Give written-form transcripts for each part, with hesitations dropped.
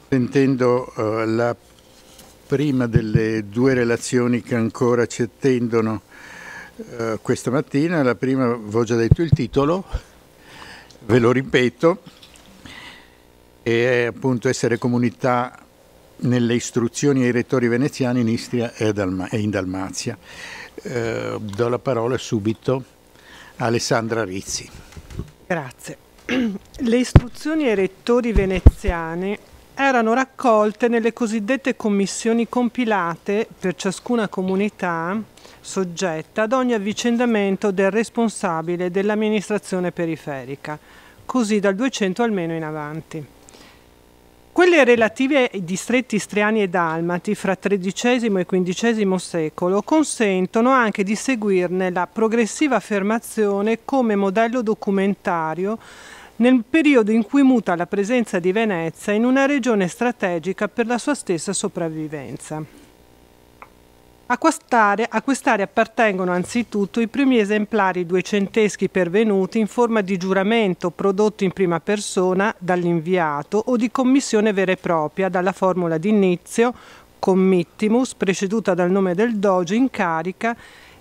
Sentendo la prima delle due relazioni che ancora ci attendono questa mattina, la prima, avevo già detto il titolo, ve lo ripeto, è appunto essere comunità nelle istruzioni ai rettori veneziani in Istria e in Dalmazia. Do la parola subito a Alessandra Rizzi. Grazie. Le istruzioni ai rettori veneziani erano raccolte nelle cosiddette commissioni compilate per ciascuna comunità soggetta ad ogni avvicendamento del responsabile dell'amministrazione periferica, così dal 200 almeno in avanti. Quelle relative ai distretti istriani e dalmati fra XIII e XV secolo consentono anche di seguirne la progressiva affermazione come modello documentario nel periodo in cui muta la presenza di Venezia in una regione strategica per la sua stessa sopravvivenza. A quest'area appartengono anzitutto i primi esemplari duecenteschi pervenuti in forma di giuramento prodotti in prima persona dall'inviato o di commissione vera e propria dalla formula d'inizio, committimus, preceduta dal nome del doge in carica,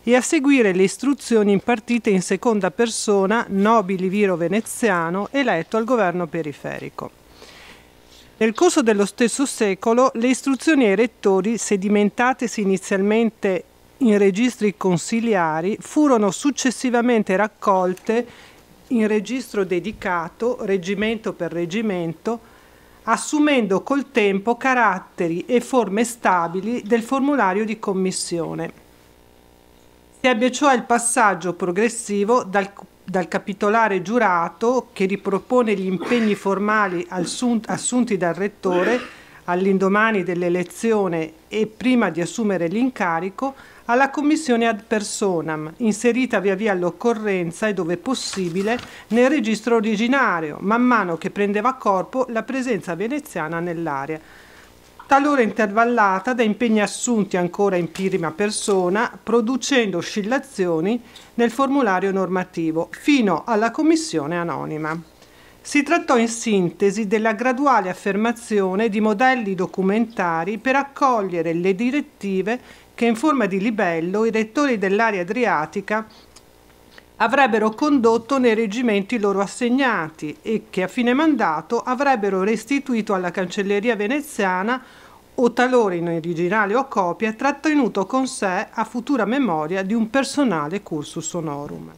e a seguire le istruzioni impartite in seconda persona nobili viro veneziano eletto al governo periferico. Nel corso dello stesso secolo le istruzioni ai rettori, sedimentatesi inizialmente in registri consiliari, furono successivamente raccolte in registro dedicato, reggimento per reggimento, assumendo col tempo caratteri e forme stabili del formulario di commissione. Si ebbe cioè il passaggio progressivo dal capitolare giurato, che ripropone gli impegni formali assunti dal rettore all'indomani dell'elezione e prima di assumere l'incarico, alla commissione ad personam, inserita via via all'occorrenza e dove possibile nel registro originario, man mano che prendeva corpo la presenza veneziana nell'area, talora intervallata da impegni assunti ancora in prima persona, producendo oscillazioni nel formulario normativo, fino alla commissione anonima. Si trattò in sintesi della graduale affermazione di modelli documentari per accogliere le direttive che in forma di libello i rettori dell'area adriatica avrebbero condotto nei reggimenti loro assegnati e che a fine mandato avrebbero restituito alla cancelleria veneziana o talora in originale o copia trattenuto con sé a futura memoria di un personale cursus honorum.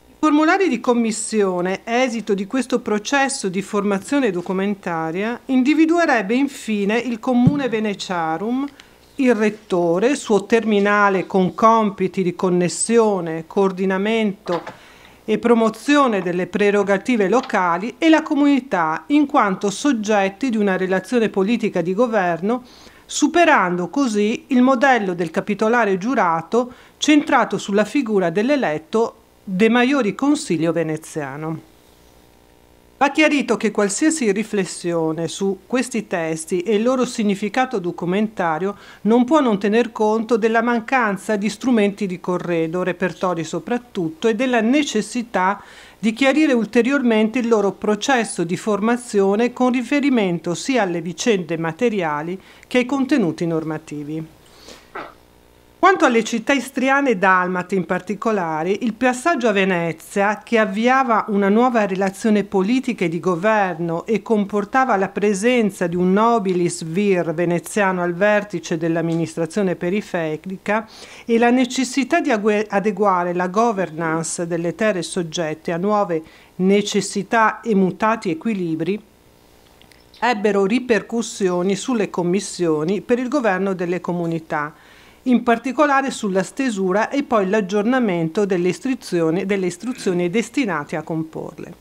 I formulari di commissione, esito di questo processo di formazione documentaria, individuerebbe infine il comune veneciarum, il rettore, suo terminale con compiti di connessione, coordinamento e promozione delle prerogative locali, e la comunità in quanto soggetti di una relazione politica di governo, superando così il modello del capitolare giurato centrato sulla figura dell'eletto de Maiori Consiglio veneziano. Va chiarito che qualsiasi riflessione su questi testi e il loro significato documentario non può non tener conto della mancanza di strumenti di corredo, repertori soprattutto, e della necessità di chiarire ulteriormente il loro processo di formazione con riferimento sia alle vicende materiali che ai contenuti normativi. Quanto alle città istriane e dalmate in particolare, il passaggio a Venezia, che avviava una nuova relazione politica e di governo e comportava la presenza di un nobilis vir veneziano al vertice dell'amministrazione periferica e la necessità di adeguare la governance delle terre soggette a nuove necessità e mutati equilibri, ebbero ripercussioni sulle commissioni per il governo delle comunità, in particolare sulla stesura e poi l'aggiornamento delle istruzioni destinate a comporle.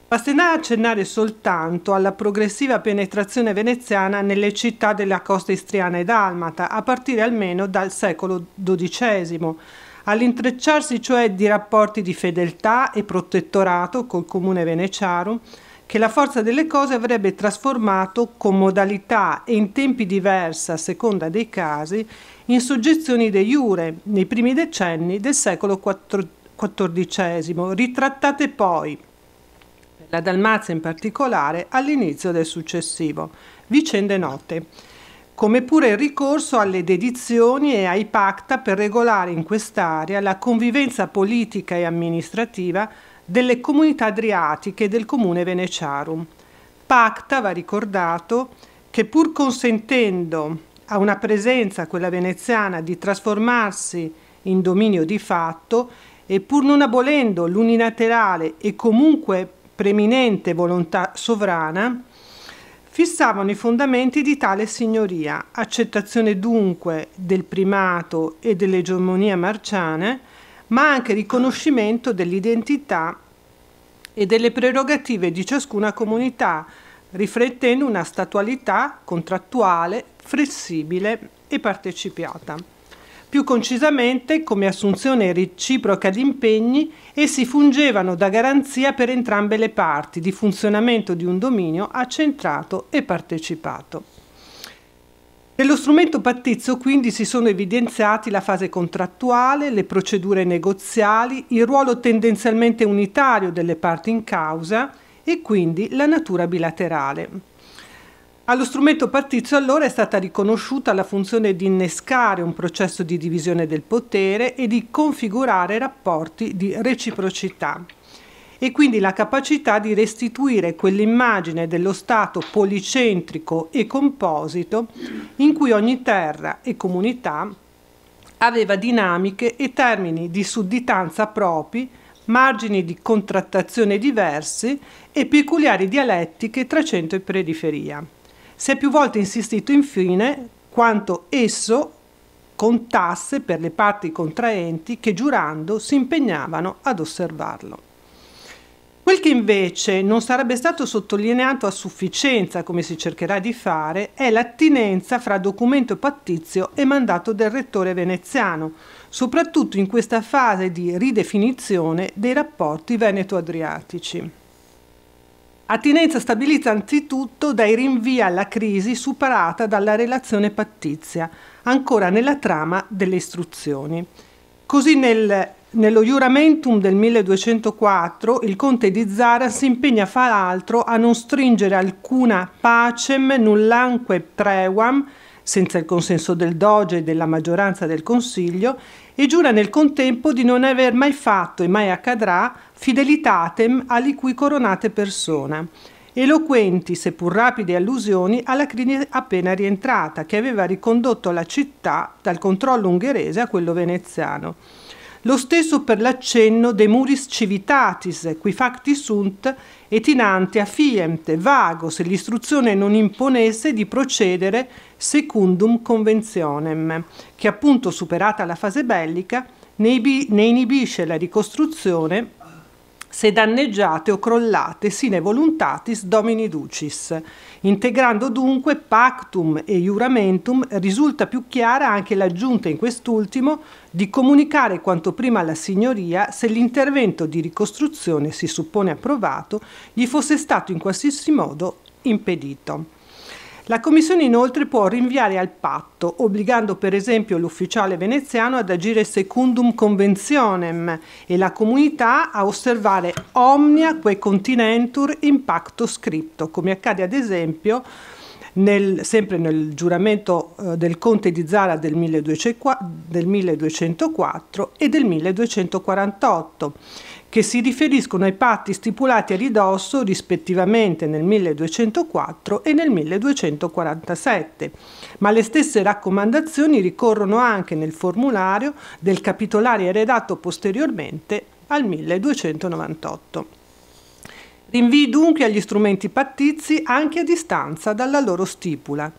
Basterà accennare soltanto alla progressiva penetrazione veneziana nelle città della costa istriana e dalmata, a partire almeno dal secolo XII, all'intrecciarsi cioè di rapporti di fedeltà e protettorato col comune veneciarum, che la forza delle cose avrebbe trasformato con modalità e in tempi diversi a seconda dei casi in soggezioni de iure nei primi decenni del secolo XIV, ritrattate poi per la Dalmazia in particolare, all'inizio del successivo. Vicende note. Come pure il ricorso alle dedizioni e ai pacta per regolare in quest'area la convivenza politica e amministrativa delle comunità adriatiche e del comune Veneciarum. Pacta, va ricordato, che pur consentendo a una presenza, quella veneziana, di trasformarsi in dominio di fatto e pur non abolendo l'unilaterale e comunque preminente volontà sovrana, fissavano i fondamenti di tale signoria, accettazione dunque del primato e dell'egemonia marciane, ma anche riconoscimento dell'identità e delle prerogative di ciascuna comunità, riflettendo una statualità contrattuale, flessibile e partecipata. Più concisamente, come assunzione reciproca di impegni, essi fungevano da garanzia per entrambe le parti di funzionamento di un dominio accentrato e partecipato. Nello strumento pattizio quindi si sono evidenziati la fase contrattuale, le procedure negoziali, il ruolo tendenzialmente unitario delle parti in causa e quindi la natura bilaterale. Allo strumento pattizio allora è stata riconosciuta la funzione di innescare un processo di divisione del potere e di configurare rapporti di reciprocità e quindi la capacità di restituire quell'immagine dello Stato policentrico e composito in cui ogni terra e comunità aveva dinamiche e termini di sudditanza propri, margini di contrattazione diversi e peculiari dialettiche tra centro e periferia. Si è più volte insistito infine quanto esso contasse per le parti contraenti che giurando si impegnavano ad osservarlo. Quel che invece non sarebbe stato sottolineato a sufficienza, come si cercherà di fare, è l'attinenza fra documento pattizio e mandato del rettore veneziano, soprattutto in questa fase di ridefinizione dei rapporti veneto-adriatici. Attinenza stabilita anzitutto dai rinvii alla crisi superata dalla relazione pattizia, ancora nella trama delle istruzioni. Così nello Juramentum del 1204 il conte di Zara si impegna fra l'altro a non stringere alcuna pacem nullanque trevam, senza il consenso del doge e della maggioranza del consiglio, e giura nel contempo di non aver mai fatto e mai accadrà fidelitatem ali cui coronate persona, eloquenti seppur rapide allusioni alla crisi appena rientrata, che aveva ricondotto la città dal controllo ungherese a quello veneziano. Lo stesso per l'accenno de muris civitatis, qui facti sunt, et inante affiemt, vago, se l'istruzione non imponesse di procedere secundum conventionem, che appunto superata la fase bellica ne inibisce la ricostruzione se danneggiate o crollate sine voluntatis domini ducis. Integrando dunque pactum e juramentum risulta più chiara anche l'aggiunta in quest'ultimo di comunicare quanto prima alla signoria se l'intervento di ricostruzione si suppone approvato gli fosse stato in qualsiasi modo impedito. La Commissione inoltre può rinviare al patto, obbligando per esempio l'ufficiale veneziano ad agire secundum conventionem e la comunità a osservare omnia quae continentur in pacto scripto, come accade ad esempio sempre nel giuramento del conte di Zara del 1204 e del 1248, che si riferiscono ai patti stipulati a ridosso rispettivamente nel 1204 e nel 1247, ma le stesse raccomandazioni ricorrono anche nel formulario del capitolario redatto posteriormente al 1298. Rinvii dunque agli strumenti pattizi anche a distanza dalla loro stipula.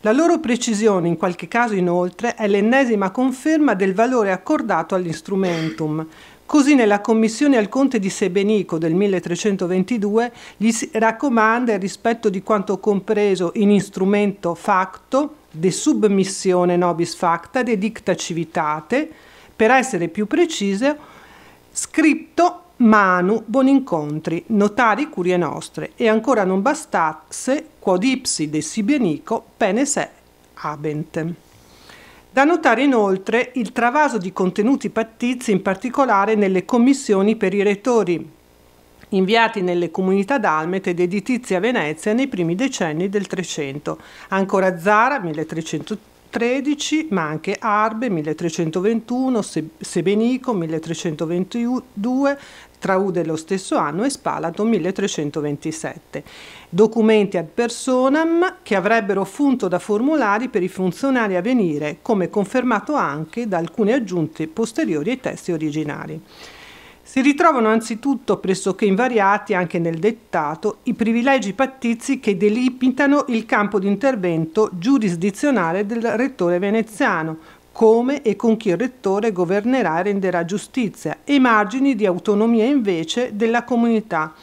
La loro precisione, in qualche caso inoltre, è l'ennesima conferma del valore accordato all'instrumentum. Così nella commissione al conte di Sebenico del 1322 gli si raccomanda il rispetto di quanto compreso in instrumento facto, de submissione nobis facta, de dicta civitate, per essere più precise, scripto manu bonincontri, notari curie nostre, e ancora non bastasse, quod ipsi de Sebenico pene se habent. Da notare inoltre il travaso di contenuti pattizi, in particolare nelle commissioni per i rettori inviati nelle comunità dalmete ed editizie a Venezia nei primi decenni del Trecento. Ancora Zara, 1313, ma anche Arbe, 1321, Sebenico, 1322, Traude lo stesso anno e Spalato, 1327. Documenti ad personam che avrebbero funto da formulari per i funzionari a venire, come confermato anche da alcune aggiunte posteriori ai testi originari. Si ritrovano anzitutto pressoché invariati anche nel dettato i privilegi pattizi che delimitano il campo di intervento giurisdizionale del rettore veneziano, come e con chi il rettore governerà e renderà giustizia, e i margini di autonomia invece della comunità,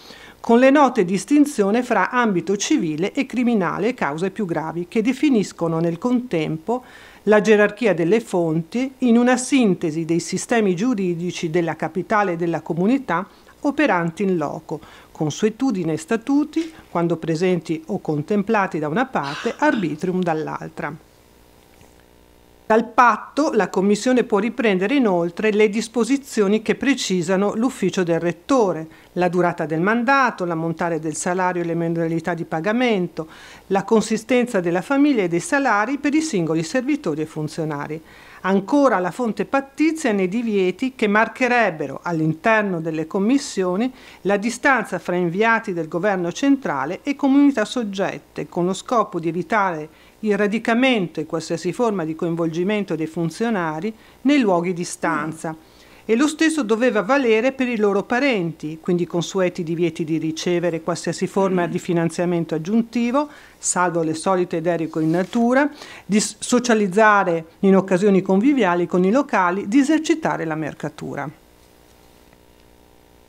con le note distinzioni fra ambito civile e criminale e cause più gravi, che definiscono nel contempo la gerarchia delle fonti in una sintesi dei sistemi giuridici della capitale e della comunità operanti in loco, consuetudine e statuti, quando presenti o contemplati da una parte, arbitrium dall'altra. Dal patto la Commissione può riprendere inoltre le disposizioni che precisano l'ufficio del rettore, la durata del mandato, l'ammontare del salario e le modalità di pagamento, la consistenza della famiglia e dei salari per i singoli servitori e funzionari. Ancora la fonte pattizia nei divieti che marcherebbero all'interno delle commissioni la distanza fra inviati del governo centrale e comunità soggette, con lo scopo di evitare il radicamento e qualsiasi forma di coinvolgimento dei funzionari nei luoghi di stanza. E lo stesso doveva valere per i loro parenti, quindi consueti divieti di ricevere qualsiasi forma di finanziamento aggiuntivo, salvo le solite deroghe in natura, di socializzare in occasioni conviviali con i locali, di esercitare la mercatura.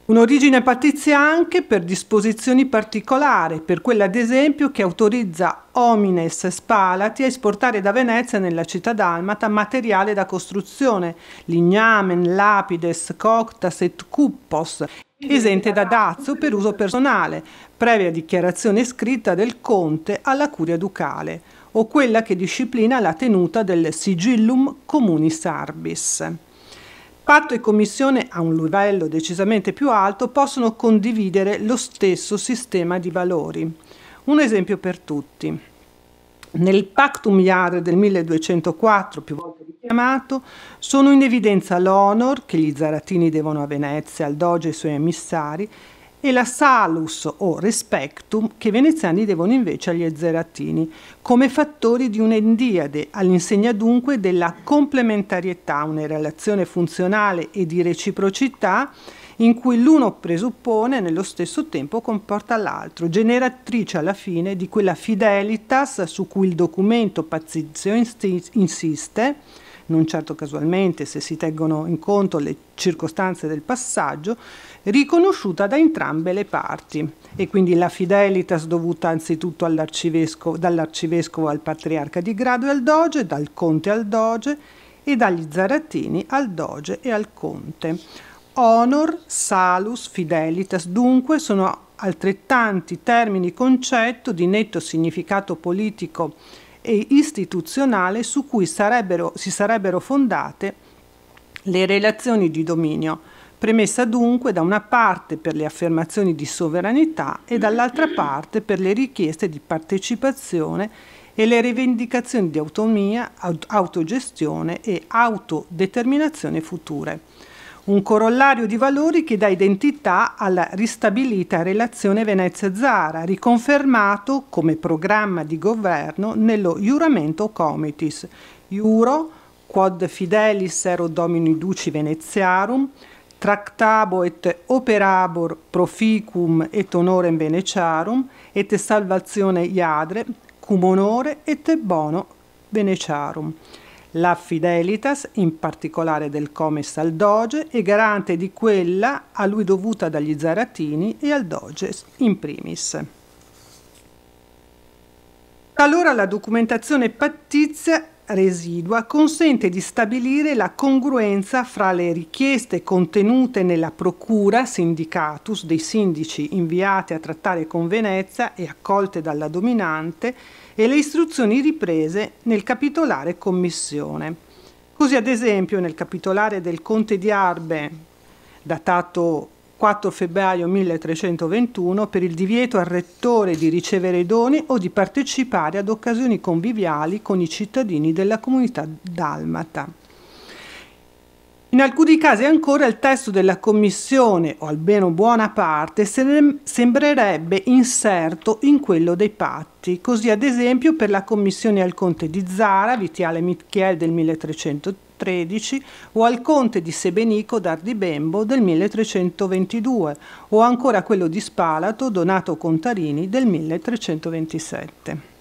Un'origine pattizia anche per disposizioni particolari, per quella ad esempio che autorizza homines spalati a esportare da Venezia nella città dalmata materiale da costruzione, lignamen, lapides, coctas et cuppos, esente da dazio per uso personale, previa dichiarazione scritta del conte alla curia ducale, o quella che disciplina la tenuta del sigillum communis arbis. Patto e commissione a un livello decisamente più alto possono condividere lo stesso sistema di valori. Un esempio per tutti. Nel Pactum Iare del 1204, più volte richiamato, sono in evidenza l'onor che gli zaratini devono a Venezia, al doge e ai suoi emissari, e la salus o respectum che i veneziani devono invece agli zeratini, come fattori di un'endiade, all'insegna dunque della complementarietà, una relazione funzionale e di reciprocità in cui l'uno presuppone e nello stesso tempo comporta l'altro, generatrice alla fine di quella fidelitas su cui il documento pattizio insiste, non certo casualmente se si tengono in conto le circostanze del passaggio, riconosciuta da entrambe le parti, e quindi la fidelitas dovuta anzitutto dall'arcivescovo al patriarca di grado e al doge, dal conte al doge e dagli zaratini al doge e al conte. Honor, salus, fidelitas dunque sono altrettanti termini concetto di netto significato politico e istituzionale su cui si sarebbero fondate le relazioni di dominio, premessa dunque da una parte per le affermazioni di sovranità e dall'altra parte per le richieste di partecipazione e le rivendicazioni di autonomia, autogestione e autodeterminazione future. Un corollario di valori che dà identità alla ristabilita relazione Venezia-Zara, riconfermato come programma di governo nello Iuramento Comitis, Iuro, quod fidelis ero domini duci Veneziarum, tractabo et operabor proficuum et honorem Veneciarum, et salvazione iadre, cum honore et bono Veneciarum. La fidelitas, in particolare del comes al doge, è garante di quella a lui dovuta dagli zaratini e al doge in primis. Allora la documentazione pattizia residua consente di stabilire la congruenza fra le richieste contenute nella procura sindicatus dei sindaci inviati a trattare con Venezia e accolte dalla dominante e le istruzioni riprese nel capitolare commissione. Così ad esempio nel capitolare del conte di Arbe, datato 4 febbraio 1321 per il divieto al rettore di ricevere doni o di partecipare ad occasioni conviviali con i cittadini della comunità dalmata. In alcuni casi ancora il testo della commissione, o almeno buona parte, sembrerebbe inserto in quello dei patti. Così ad esempio per la commissione al conte di Zara, Vitiale Michiel del 1313, o al conte di Sebenico d'Ardibembo del 1322, o ancora quello di Spalato, Donato Contarini del 1327.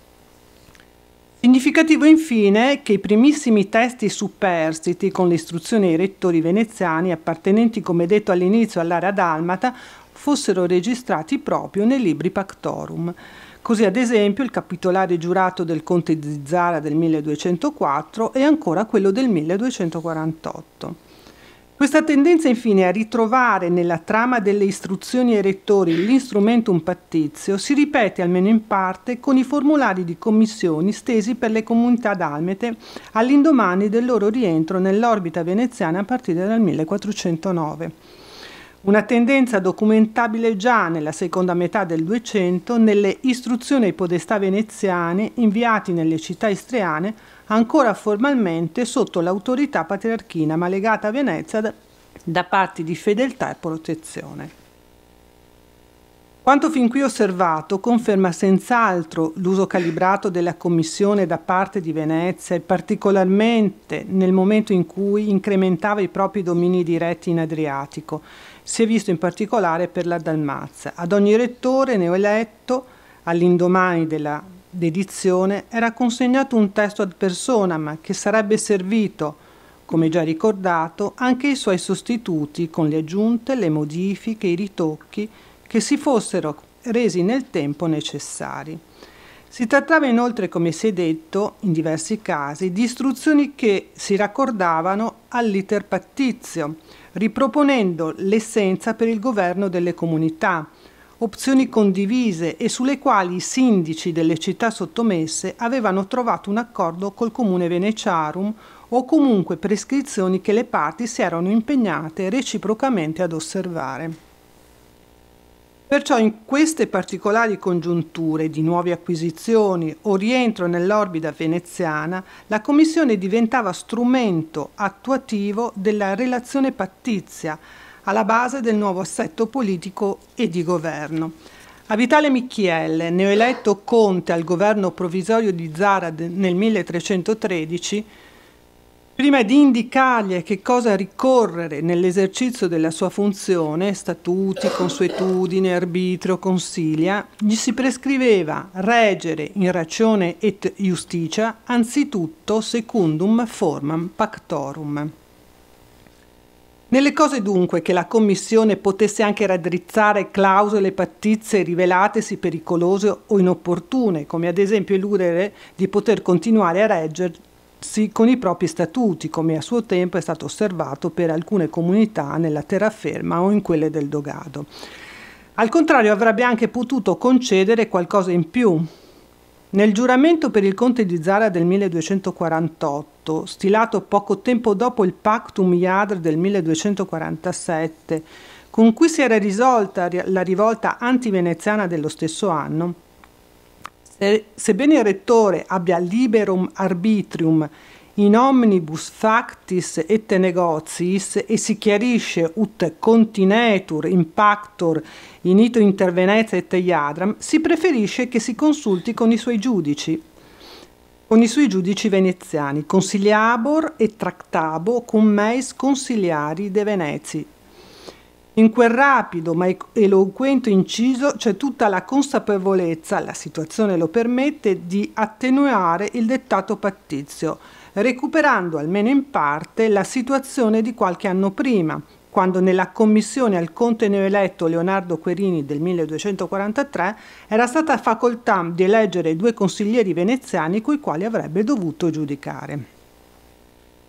Significativo infine che i primissimi testi superstiti con le istruzioni ai rettori veneziani appartenenti, come detto all'inizio, all'area dalmata fossero registrati proprio nei libri Pactorum. Così ad esempio il capitolare giurato del conte di Zara del 1204 e ancora quello del 1248. Questa tendenza infine a ritrovare nella trama delle istruzioni ai rettori l'instrumentum pattizio si ripete almeno in parte con i formulari di commissioni stesi per le comunità dalmete all'indomani del loro rientro nell'orbita veneziana a partire dal 1409. Una tendenza documentabile già nella seconda metà del 200 nelle istruzioni ai podestà veneziani inviati nelle città istriane ancora formalmente sotto l'autorità patriarchina ma legata a Venezia da patti di fedeltà e protezione. Quanto fin qui osservato conferma senz'altro l'uso calibrato della commissione da parte di Venezia e particolarmente nel momento in cui incrementava i propri domini diretti in Adriatico. Si è visto in particolare per la Dalmazia. Ad ogni rettore neoeletto, all'indomani della dedizione, era consegnato un testo ad personam che sarebbe servito, come già ricordato, anche ai suoi sostituti con le aggiunte, le modifiche, i ritocchi che si fossero resi nel tempo necessari. Si trattava inoltre, come si è detto, in diversi casi, di istruzioni che si raccordavano all'iter pattizio, riproponendo l'essenza per il governo delle comunità, opzioni condivise e sulle quali i sindaci delle città sottomesse avevano trovato un accordo col comune veneciarum o comunque prescrizioni che le parti si erano impegnate reciprocamente ad osservare. Perciò in queste particolari congiunture di nuove acquisizioni o rientro nell'orbita veneziana, la Commissione diventava strumento attuativo della relazione pattizia alla base del nuovo assetto politico e di governo. A Vitale Michiel, neoeletto conte al governo provvisorio di Zara nel 1313, prima di indicargli a che cosa ricorrere nell'esercizio della sua funzione, statuti, consuetudine, arbitrio, consilia, gli si prescriveva reggere in ragione et justitia anzitutto secundum formam pactorum. Nelle cose dunque che la Commissione potesse anche raddrizzare clausole pattizie rivelatesi pericolose o inopportune, come ad esempio eludere di poter continuare a reggersi con i propri statuti, come a suo tempo è stato osservato per alcune comunità nella terraferma o in quelle del Dogado. Al contrario, avrebbe anche potuto concedere qualcosa in più. Nel giuramento per il conte di Zara del 1248, stilato poco tempo dopo il Pactum Iadr del 1247, con cui si era risolta la rivolta anti-veneziana dello stesso anno, sebbene il rettore abbia liberum arbitrium in omnibus factis et negotiis e si chiarisce ut continetur impactor in ito intervenenza et iadram, si preferisce che si consulti con i suoi giudici veneziani, consiliabor et tractabo cum meis consiliari de Venezi. In quel rapido ma eloquente inciso c'è tutta la consapevolezza, la situazione lo permette, di attenuare il dettato pattizio, recuperando almeno in parte la situazione di qualche anno prima, quando nella commissione al conte neoeletto Leonardo Querini del 1243 era stata facoltà di eleggere 2 consiglieri veneziani coi quali avrebbe dovuto giudicare.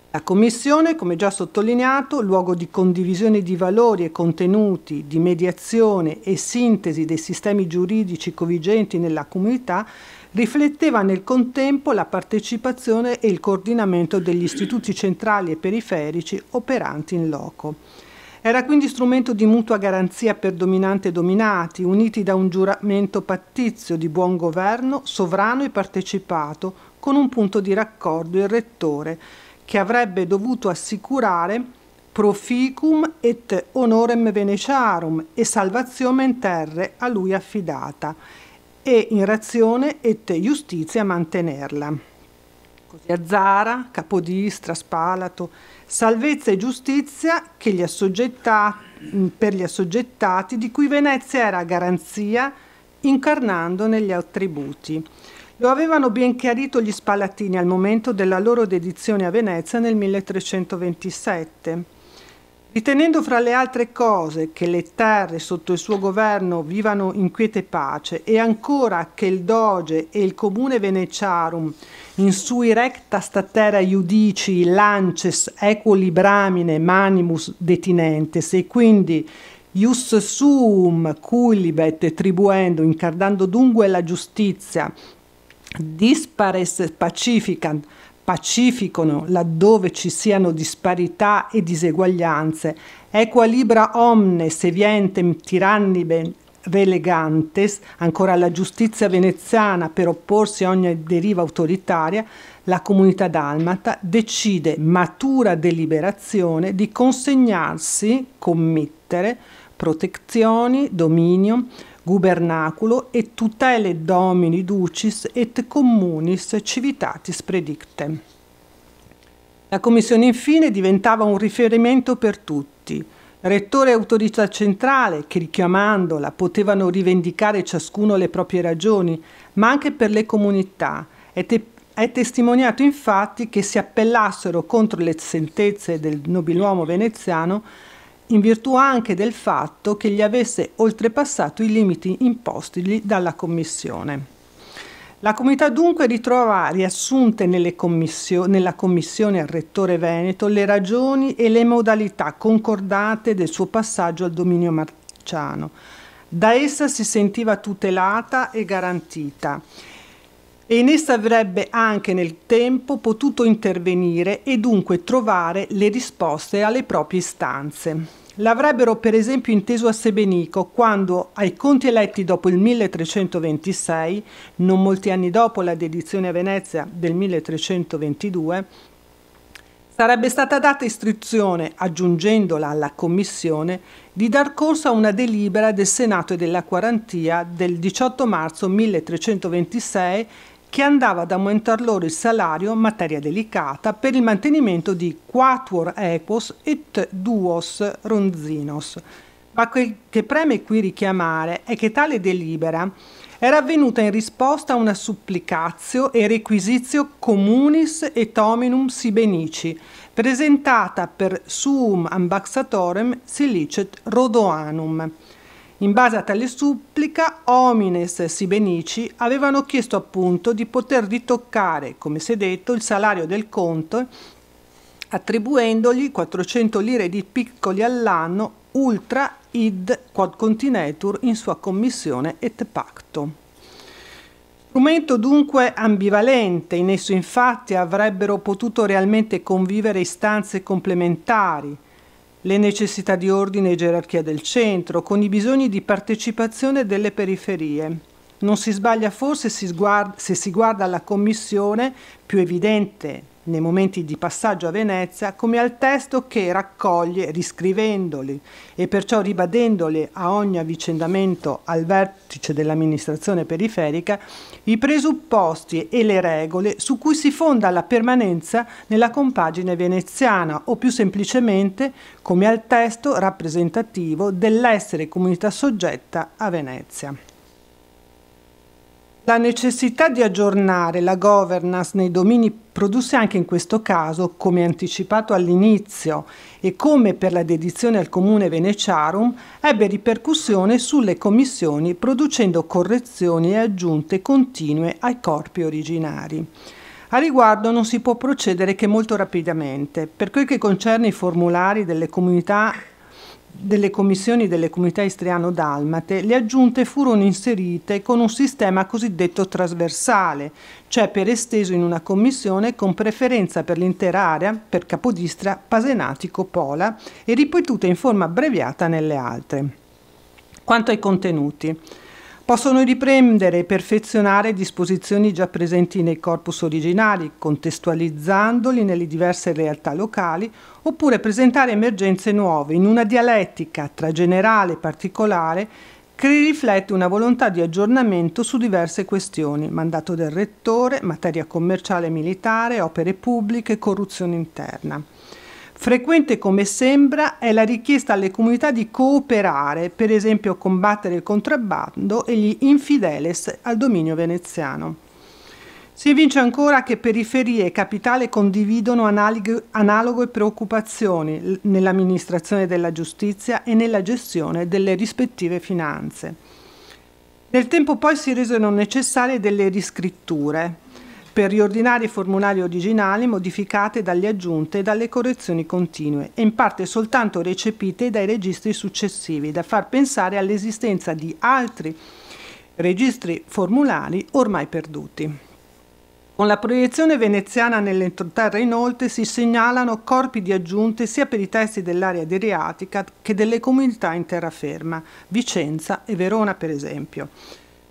La Commissione, come già sottolineato, luogo di condivisione di valori e contenuti, di mediazione e sintesi dei sistemi giuridici covigenti nella comunità, rifletteva nel contempo la partecipazione e il coordinamento degli istituti centrali e periferici operanti in loco. Era quindi strumento di mutua garanzia per dominante e dominati, uniti da un giuramento pattizio di buon governo, sovrano e partecipato, con un punto di raccordo, il rettore, che avrebbe dovuto assicurare proficum et honorem veneciarum e salvationem terre a lui affidata, e in razione et justitia mantenerla. Così a Zara, Capodistra, Spalato, salvezza e giustizia che per gli assoggettati, di cui Venezia era garanzia, incarnando negli attributi. Lo avevano ben chiarito gli Spalatini al momento della loro dedizione a Venezia nel 1327. Ritenendo fra le altre cose che le terre sotto il suo governo vivano in quiete pace e ancora che il doge e il comune veneciarum in sui recta statera iudici lances equilibramine manimus detinentes e quindi ius suum culibet tribuendo incardando dunque la giustizia dispares pacificano laddove ci siano disparità e diseguaglianze, equilibra omnes evientem tyrannibe relegantes, ancora la giustizia veneziana per opporsi a ogni deriva autoritaria, la comunità dalmata decide matura deliberazione di consegnarsi, committere, protezioni, dominio, gubernaculo et tutele domini ducis et communis civitatis predicte. La commissione infine diventava un riferimento per tutti. Rettore e autorità centrale che richiamandola potevano rivendicare ciascuno le proprie ragioni, ma anche per le comunità. È testimoniato infatti che si appellassero contro le sentenze del nobiluomo veneziano in virtù anche del fatto che gli avesse oltrepassato i limiti impostigli dalla commissione. La comunità dunque ritrova riassunte nella commissione al rettore veneto le ragioni e le modalità concordate del suo passaggio al dominio marciano. Da essa si sentiva tutelata e garantita e in essa avrebbe anche nel tempo potuto intervenire e dunque trovare le risposte alle proprie istanze. L'avrebbero per esempio inteso a Sebenico quando, ai conti eletti dopo il 1326, non molti anni dopo la dedizione a Venezia del 1322, sarebbe stata data istruzione, aggiungendola alla commissione, di dar corso a una delibera del Senato e della Quarantia del 18 marzo 1326 che andava ad aumentar loro il salario, materia delicata, per il mantenimento di quatuor equos et duos ronzinos. Ma quel che preme qui richiamare è che tale delibera era avvenuta in risposta a una supplicatio e requisitio communis et hominum sibenici, presentata per suum ambassatorem silicet Rodoanum. In base a tale supplica, homines sibenici avevano chiesto appunto di poter ritoccare, come si è detto, il salario del conte, attribuendogli 400 lire di piccoli all'anno, ultra id quod continetur in sua commissione et pacto. Strumento dunque ambivalente, in esso infatti avrebbero potuto realmente convivere istanze complementari, le necessità di ordine e gerarchia del centro, con i bisogni di partecipazione delle periferie. Non si sbaglia forse se si guarda alla commissione, più evidente nei momenti di passaggio a Venezia, come al testo che raccoglie, riscrivendoli e perciò ribadendoli a ogni avvicendamento al vertice dell'amministrazione periferica, i presupposti e le regole su cui si fonda la permanenza nella compagine veneziana o più semplicemente come al testo rappresentativo dell'essere comunità soggetta a Venezia. La necessità di aggiornare la governance nei domini produsse anche in questo caso, come anticipato all'inizio e come per la dedizione al comune veneciarum, ebbe ripercussione sulle commissioni producendo correzioni e aggiunte continue ai corpi originari. A riguardo non si può procedere che molto rapidamente. Per quel che concerne i formulari delle comunità delle commissioni delle comunità istriano-dalmate, le aggiunte furono inserite con un sistema cosiddetto trasversale, cioè per esteso in una commissione con preferenza per l'intera area, per Capodistria, Pasenatico, Pola, e ripetute in forma abbreviata nelle altre. Quanto ai contenuti, possono riprendere e perfezionare disposizioni già presenti nei corpus originali, contestualizzandoli nelle diverse realtà locali, oppure presentare emergenze nuove in una dialettica tra generale e particolare che riflette una volontà di aggiornamento su diverse questioni: mandato del rettore, materia commerciale e militare, opere pubbliche, corruzione interna. Frequente come sembra è la richiesta alle comunità di cooperare, per esempio combattere il contrabbando e gli infideles al dominio veneziano. Si evince ancora che periferie e capitale condividono analoghe preoccupazioni nell'amministrazione della giustizia e nella gestione delle rispettive finanze. Nel tempo poi si resero necessarie delle riscritture per riordinare i formulari originali modificate dalle aggiunte e dalle correzioni continue e in parte soltanto recepite dai registri successivi, da far pensare all'esistenza di altri registri formulari ormai perduti. Con la proiezione veneziana nell'entroterra inoltre si segnalano corpi di aggiunte sia per i testi dell'area adriatica che delle comunità in terraferma, Vicenza e Verona per esempio.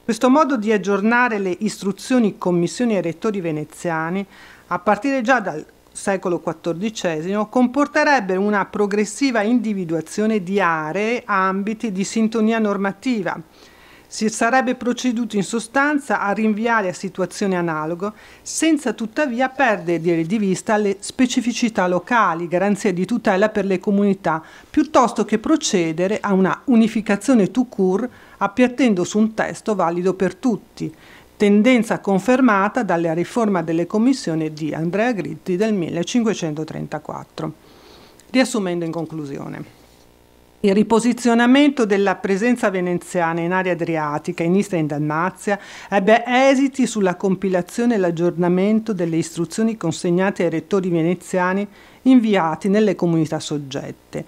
Questo modo di aggiornare le istruzioni commissioni e rettori veneziani, a partire già dal secolo XIV, comporterebbe una progressiva individuazione di aree, ambiti di sintonia normativa. Si sarebbe proceduto in sostanza a rinviare a situazioni analoghe, senza tuttavia perdere di vista le specificità locali, garanzia di tutela per le comunità, piuttosto che procedere a una unificazione tout court, appiattendo su un testo valido per tutti, tendenza confermata dalla riforma delle commissioni di Andrea Gritti del 1534. Riassumendo in conclusione, il riposizionamento della presenza veneziana in area adriatica, in Istria e in Dalmazia ebbe esiti sulla compilazione e l'aggiornamento delle istruzioni consegnate ai rettori veneziani inviati nelle comunità soggette.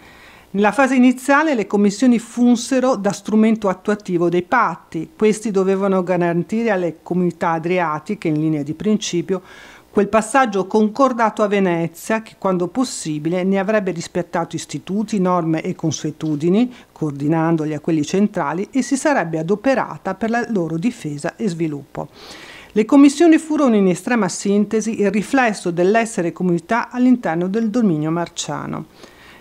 Nella fase iniziale le commissioni funsero da strumento attuativo dei patti. Questi dovevano garantire alle comunità adriatiche, in linea di principio, quel passaggio concordato a Venezia che, quando possibile, ne avrebbe rispettato istituti, norme e consuetudini, coordinandoli a quelli centrali, e si sarebbe adoperata per la loro difesa e sviluppo. Le commissioni furono in estrema sintesi il riflesso dell'essere comunità all'interno del dominio marciano.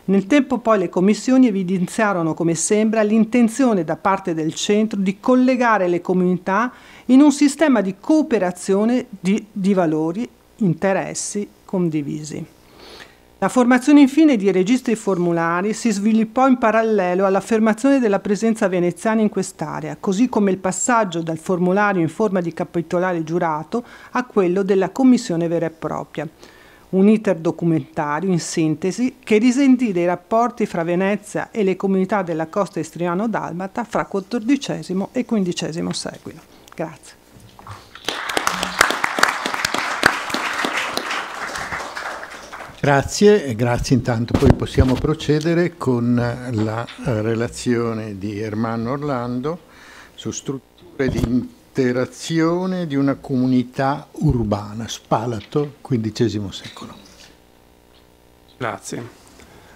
Nel tempo poi le commissioni evidenziarono, come sembra, l'intenzione da parte del centro di collegare le comunità in un sistema di cooperazione di valori, interessi condivisi. La formazione infine di registri formulari si sviluppò in parallelo all'affermazione della presenza veneziana in quest'area, così come il passaggio dal formulario in forma di capitolare giurato a quello della commissione vera e propria. Un iter documentario, in sintesi, che risentì dei rapporti fra Venezia e le comunità della costa istriano-dalmata fra XIV e XV secolo. Grazie. Grazie, e grazie intanto. Poi possiamo procedere con la relazione di Ermanno Orlando su strutture di interazione di una comunità urbana, Spalato, XV secolo. Grazie.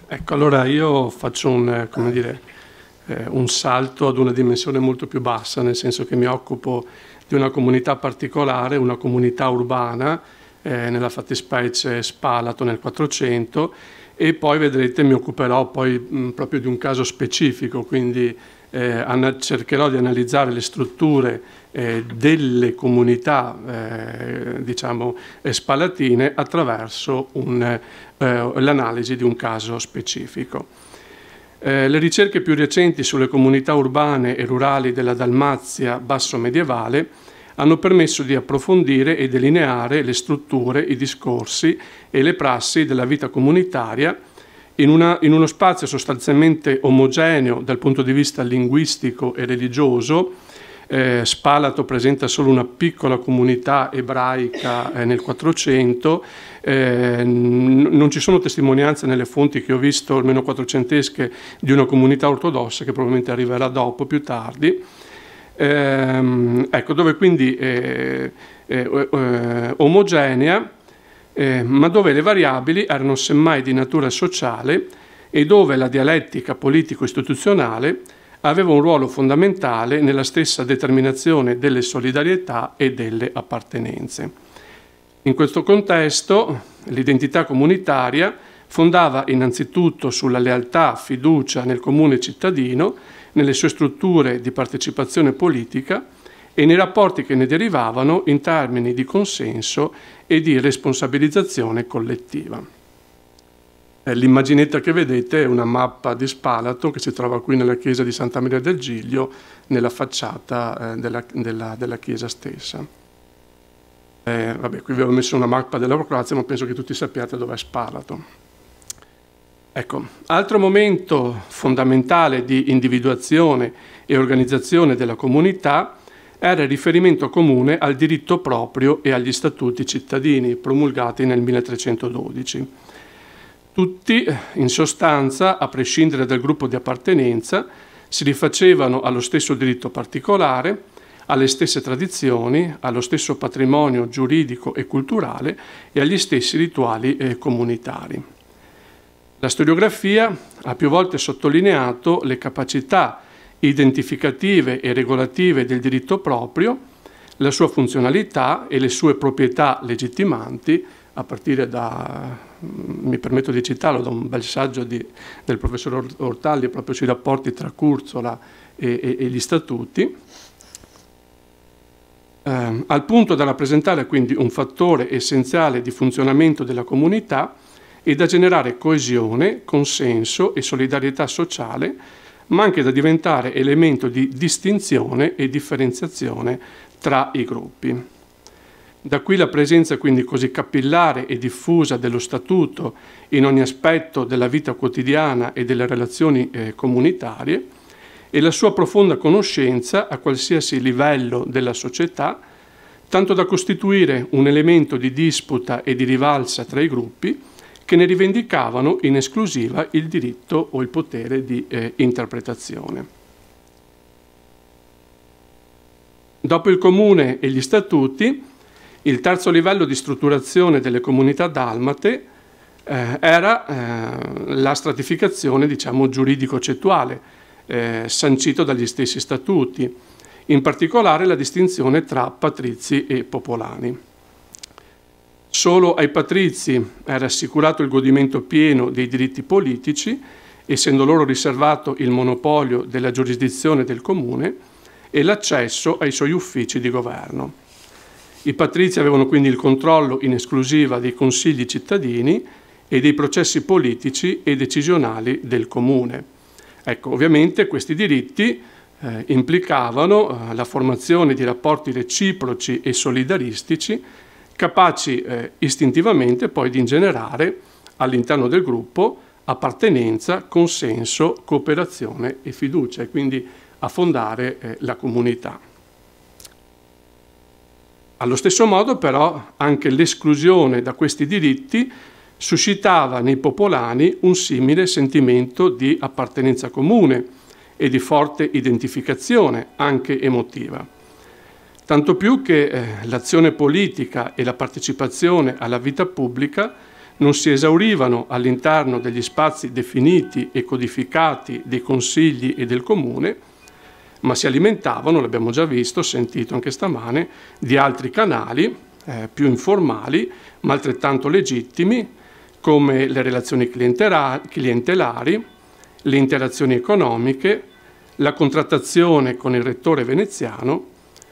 Ecco, allora io faccio un salto ad una dimensione molto più bassa, nel senso che mi occupo di una comunità particolare, una comunità urbana, nella fattispecie Spalato nel 400, e poi vedrete mi occuperò poi proprio di un caso specifico, quindi cercherò di analizzare le strutture delle comunità spalatine attraverso l'analisi di un caso specifico. Le ricerche più recenti sulle comunità urbane e rurali della Dalmazia basso medievale hanno permesso di approfondire e delineare le strutture, i discorsi e le prassi della vita comunitaria in uno spazio sostanzialmente omogeneo dal punto di vista linguistico e religioso, Spalato presenta solo una piccola comunità ebraica nel 400, non ci sono testimonianze nelle fonti che ho visto, almeno quattrocentesche, di una comunità ortodossa che probabilmente arriverà dopo, più tardi. Ecco, dove quindi omogenea, ma dove le variabili erano semmai di natura sociale e dove la dialettica politico-istituzionale aveva un ruolo fondamentale nella stessa determinazione delle solidarietà e delle appartenenze. In questo contesto, l'identità comunitaria fondava innanzitutto sulla lealtà, fiducia nel comune cittadino, nelle sue strutture di partecipazione politica e nei rapporti che ne derivavano in termini di consenso e di responsabilizzazione collettiva. L'immaginetta che vedete è una mappa di Spalato che si trova qui nella chiesa di Santa Maria del Giglio, nella facciata della chiesa stessa. Vabbè, qui vi ho messo una mappa della Croazia, ma penso che tutti sappiate dov'è Spalato. Ecco, altro momento fondamentale di individuazione e organizzazione della comunità era il riferimento comune al diritto proprio e agli statuti cittadini promulgati nel 1312. Tutti, in sostanza, a prescindere dal gruppo di appartenenza, si rifacevano allo stesso diritto particolare, alle stesse tradizioni, allo stesso patrimonio giuridico e culturale e agli stessi rituali comunitari. La storiografia ha più volte sottolineato le capacità identificative e regolative del diritto proprio, la sua funzionalità e le sue proprietà legittimanti, a partire da, mi permetto di citarlo, da un bel saggio del professor Ortalli proprio sui rapporti tra Curzola e gli statuti, al punto da rappresentare quindi un fattore essenziale di funzionamento della comunità e da generare coesione, consenso e solidarietà sociale, ma anche da diventare elemento di distinzione e differenziazione tra i gruppi. Da qui la presenza quindi così capillare e diffusa dello statuto in ogni aspetto della vita quotidiana e delle relazioni comunitarie e la sua profonda conoscenza a qualsiasi livello della società, tanto da costituire un elemento di disputa e di rivalsa tra i gruppi che ne rivendicavano in esclusiva il diritto o il potere di interpretazione. Dopo il comune e gli statuti, il terzo livello di strutturazione delle comunità dalmate era la stratificazione, diciamo, giuridico-cetuale, sancito dagli stessi statuti, in particolare la distinzione tra patrizi e popolani. Solo ai patrizi era assicurato il godimento pieno dei diritti politici, essendo loro riservato il monopolio della giurisdizione del comune e l'accesso ai suoi uffici di governo. I patrizi avevano quindi il controllo in esclusiva dei consigli cittadini e dei processi politici e decisionali del comune. Ecco, ovviamente questi diritti implicavano la formazione di rapporti reciproci e solidaristici capaci istintivamente poi di ingenerare all'interno del gruppo appartenenza, consenso, cooperazione e fiducia, e quindi a fondare la comunità. Allo stesso modo però anche l'esclusione da questi diritti suscitava nei popolani un simile sentimento di appartenenza comune e di forte identificazione, anche emotiva. Tanto più che l'azione politica e la partecipazione alla vita pubblica non si esaurivano all'interno degli spazi definiti e codificati dei consigli e del comune, ma si alimentavano, l'abbiamo già visto, sentito anche stamane, di altri canali più informali, ma altrettanto legittimi, come le relazioni clientelari, le interazioni economiche, la contrattazione con il rettore veneziano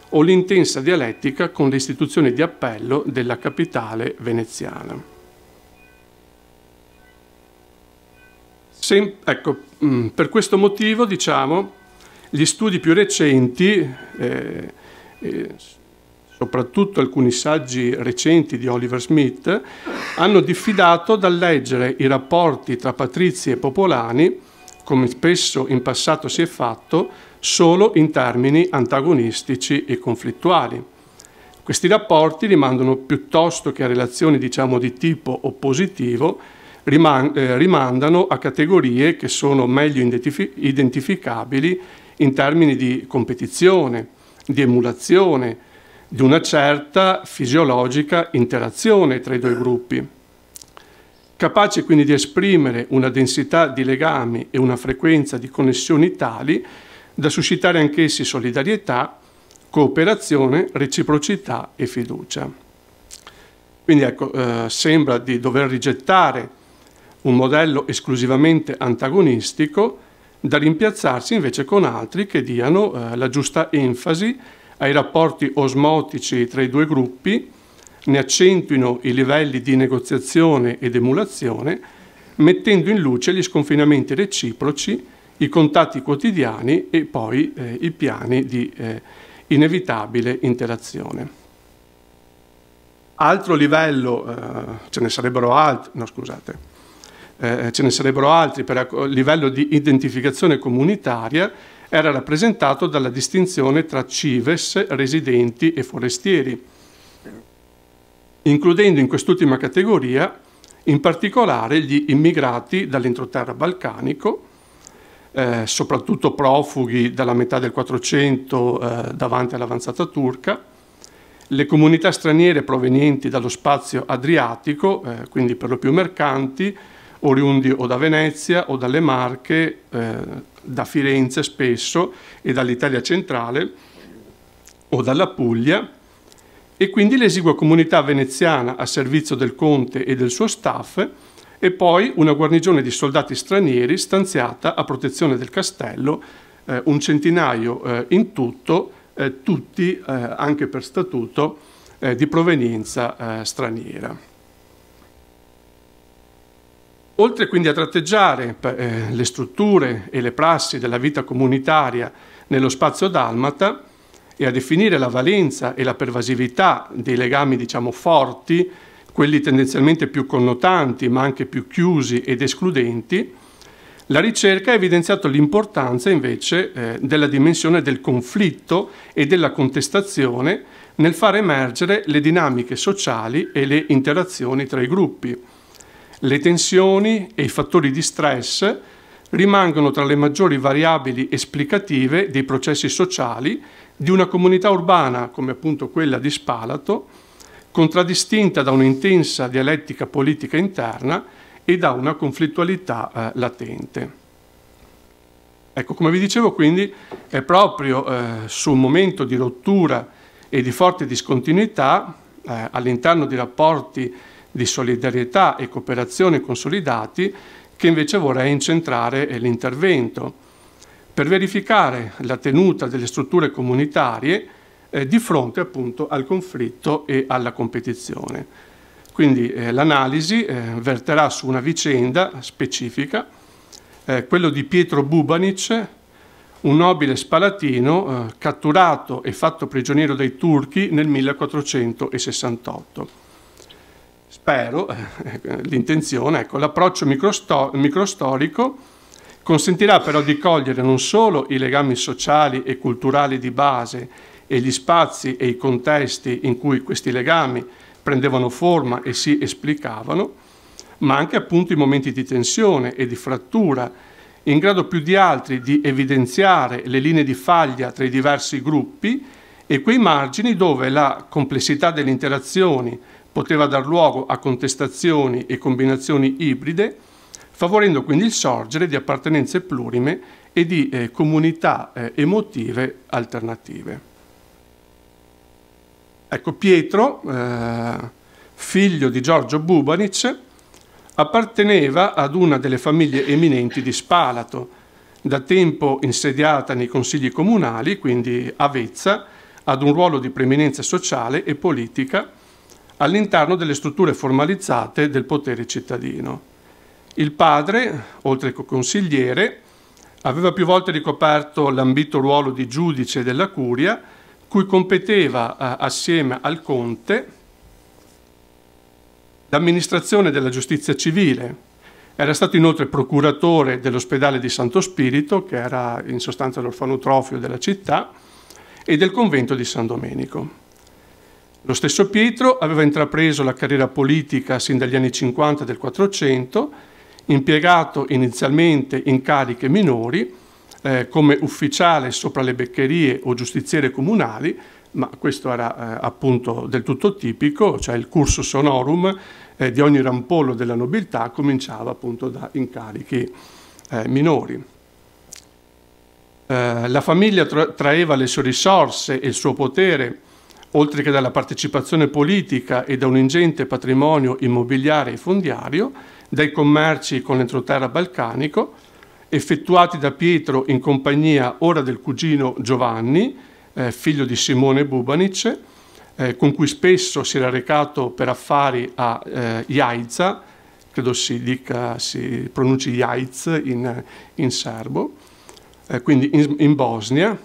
o l'intensa dialettica con le istituzioni di appello della capitale veneziana. Ecco, per questo motivo, diciamo, gli studi più recenti, soprattutto alcuni saggi recenti di Oliver Smith, hanno diffidato dal leggere i rapporti tra patrizi e popolani, come spesso in passato si è fatto, solo in termini antagonistici e conflittuali. Questi rapporti rimandano piuttosto che a relazioni, diciamo, di tipo oppositivo, rimandano a categorie che sono meglio identificabili in termini di competizione, di emulazione, di una certa fisiologica interazione tra i due gruppi, capaci quindi di esprimere una densità di legami e una frequenza di connessioni tali da suscitare anch'essi solidarietà, cooperazione, reciprocità e fiducia. Quindi ecco, sembra di dover rigettare un modello esclusivamente antagonistico da rimpiazzarsi invece con altri che diano la giusta enfasi ai rapporti osmotici tra i due gruppi, ne accentuino i livelli di negoziazione ed emulazione, mettendo in luce gli sconfinamenti reciproci, i contatti quotidiani e poi i piani di inevitabile interazione. Altro livello, ce ne sarebbero altri, no scusate, ce ne sarebbero altri per livello di identificazione comunitaria, era rappresentato dalla distinzione tra cives, residenti e forestieri, includendo in quest'ultima categoria in particolare gli immigrati dall'entroterra balcanico, soprattutto profughi dalla metà del 400 davanti all'avanzata turca, le comunità straniere provenienti dallo spazio adriatico, quindi per lo più mercanti, oriundi o da Venezia o dalle Marche, da Firenze spesso e dall'Italia centrale o dalla Puglia, e quindi l'esigua comunità veneziana a servizio del conte e del suo staff, e poi una guarnigione di soldati stranieri stanziata a protezione del castello, un centinaio in tutto, tutti anche per statuto di provenienza straniera. Oltre quindi a tratteggiare le strutture e le prassi della vita comunitaria nello spazio dalmata e a definire la valenza e la pervasività dei legami, diciamo, forti, quelli tendenzialmente più connotanti ma anche più chiusi ed escludenti, la ricerca ha evidenziato l'importanza invece della dimensione del conflitto e della contestazione nel far emergere le dinamiche sociali e le interazioni tra i gruppi. Le tensioni e i fattori di stress rimangono tra le maggiori variabili esplicative dei processi sociali di una comunità urbana come appunto quella di Spalato, contraddistinta da un'intensa dialettica politica interna e da una conflittualità latente. Ecco, come vi dicevo quindi, è proprio su un momento di rottura e di forte discontinuità all'interno di rapporti di solidarietà e cooperazione consolidati che invece vorrei incentrare l'intervento per verificare la tenuta delle strutture comunitarie di fronte appunto al conflitto e alla competizione. Quindi l'analisi verterà su una vicenda specifica, quello di Pietro Bubanic, un nobile spalatino catturato e fatto prigioniero dai turchi nel 1468. Spero, l'intenzione, ecco, l'approccio microstorico consentirà però di cogliere non solo i legami sociali e culturali di base e gli spazi e i contesti in cui questi legami prendevano forma e si esplicavano, ma anche appunto i momenti di tensione e di frattura, in grado più di altri di evidenziare le linee di faglia tra i diversi gruppi e quei margini dove la complessità delle interazioni poteva dar luogo a contestazioni e combinazioni ibride, favorendo quindi il sorgere di appartenenze plurime e di comunità emotive alternative. Ecco, Pietro, figlio di Giorgio Bubanic, apparteneva ad una delle famiglie eminenti di Spalato, da tempo insediata nei consigli comunali, quindi avvezza ad un ruolo di preeminenza sociale e politica all'interno delle strutture formalizzate del potere cittadino. Il padre, oltre che consigliere, aveva più volte ricoperto l'ambito ruolo di giudice della curia, cui competeva assieme al conte l'amministrazione della giustizia civile, Era stato inoltre procuratore dell'ospedale di Santo Spirito, che era in sostanza l'orfanotrofio della città, e del convento di San Domenico. Lo stesso Pietro aveva intrapreso la carriera politica sin dagli anni 50 del 400, impiegato inizialmente in cariche minori, come ufficiale sopra le beccherie o giustiziere comunali, ma questo era appunto del tutto tipico, cioè il cursus honorum di ogni rampollo della nobiltà cominciava appunto da incarichi minori. La famiglia traeva le sue risorse e il suo potere, oltre che dalla partecipazione politica e da un ingente patrimonio immobiliare e fondiario, dai commerci con l'entroterra balcanico, effettuati da Pietro in compagnia ora del cugino Giovanni, figlio di Simone Bubanic, con cui spesso si era recato per affari a Jajca, credo si pronunci Jajc in serbo, quindi in Bosnia,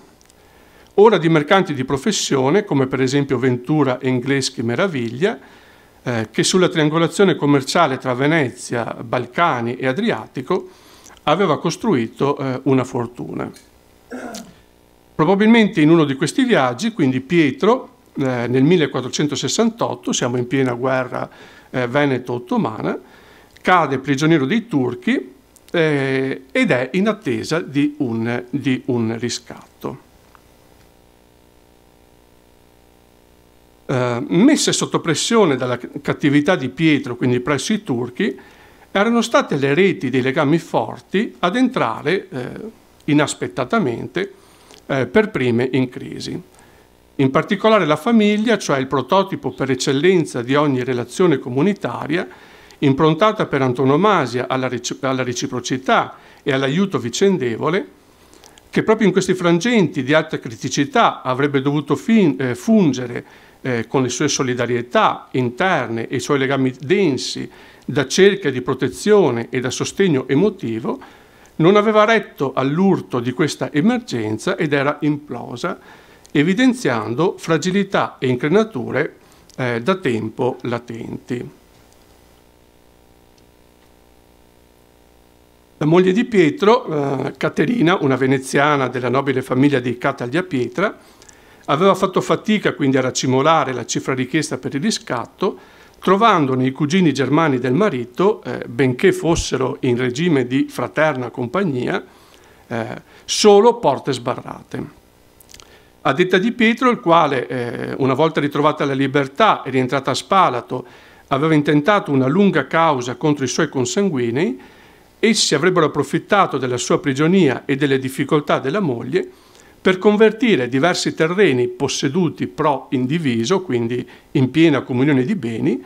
ora di mercanti di professione, come per esempio Ventura e Ingleschi Meraviglia, che sulla triangolazione commerciale tra Venezia, Balcani e Adriatico aveva costruito una fortuna. Probabilmente in uno di questi viaggi, quindi Pietro, nel 1468, siamo in piena guerra veneto-ottomana, cade prigioniero dei turchi ed è in attesa di un riscatto. Messe sotto pressione dalla cattività di Pietro, quindi presso i turchi, erano state le reti dei legami forti ad entrare inaspettatamente per prime in crisi. In particolare la famiglia, cioè il prototipo per eccellenza di ogni relazione comunitaria, improntata per antonomasia alla reciprocità e all'aiuto vicendevole, che proprio in questi frangenti di alta criticità avrebbe dovuto fungere con le sue solidarietà interne e i suoi legami densi da cerchia di protezione e da sostegno emotivo, non aveva retto all'urto di questa emergenza ed era implosa, evidenziando fragilità e inclinature da tempo latenti. La moglie di Pietro, Caterina, una veneziana della nobile famiglia dei Cataldiapietra, aveva fatto fatica quindi a racimolare la cifra richiesta per il riscatto, trovando nei cugini germani del marito, benché fossero in regime di fraterna compagnia, solo porte sbarrate. A detta di Pietro, il quale, una volta ritrovata la libertà e rientrata a Spalato, aveva intentato una lunga causa contro i suoi consanguinei, essi avrebbero approfittato della sua prigionia e delle difficoltà della moglie per convertire diversi terreni posseduti pro indiviso, quindi in piena comunione di beni,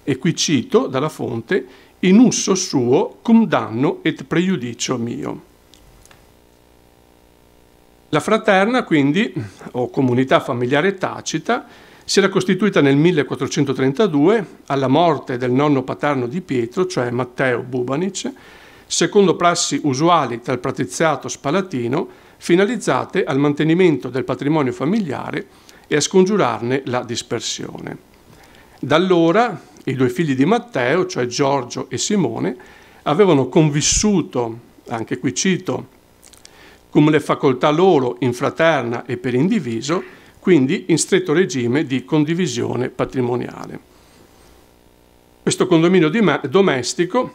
e qui cito dalla fonte, in uso suo cum danno et prejudicio mio. La fraterna, quindi, o comunità familiare tacita, si era costituita nel 1432, alla morte del nonno paterno di Pietro, cioè Matteo Bubanic, secondo prassi usuali tra il pratiziato spalatino, finalizzate al mantenimento del patrimonio familiare e a scongiurarne la dispersione. Da allora i due figli di Matteo, cioè Giorgio e Simone, avevano convissuto, anche qui cito, cum le facoltà loro in fraterna e per indiviso, quindi in stretto regime di condivisione patrimoniale. Questo condominio domestico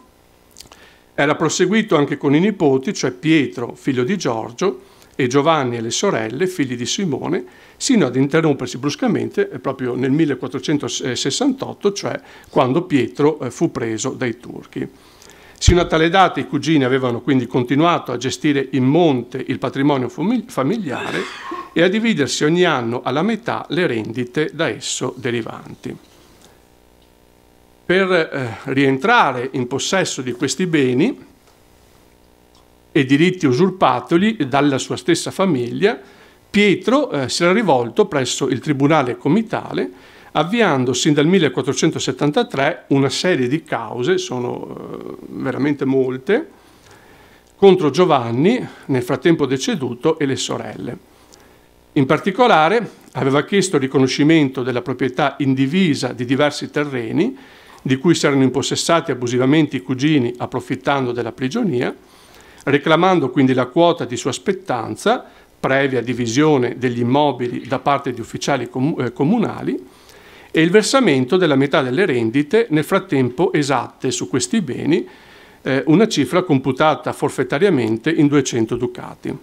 era proseguito anche con i nipoti, cioè Pietro, figlio di Giorgio, e Giovanni e le sorelle, figli di Simone, sino ad interrompersi bruscamente proprio nel 1468, cioè quando Pietro fu preso dai turchi. Sino a tale data i cugini avevano quindi continuato a gestire in monte il patrimonio familiare e a dividersi ogni anno alla metà le rendite da esso derivanti. Per rientrare in possesso di questi beni e diritti usurpatoli dalla sua stessa famiglia, Pietro si era rivolto presso il tribunale comitale, avviando sin dal 1473 una serie di cause, sono veramente molte, contro Giovanni, nel frattempo deceduto, e le sorelle. In particolare aveva chiesto il riconoscimento della proprietà indivisa di diversi terreni di cui si erano impossessati abusivamente i cugini approfittando della prigionia, reclamando quindi la quota di sua spettanza, previa divisione degli immobili da parte di ufficiali comunali, e il versamento della metà delle rendite, nel frattempo esatte su questi beni, una cifra computata forfettariamente in 200 ducati.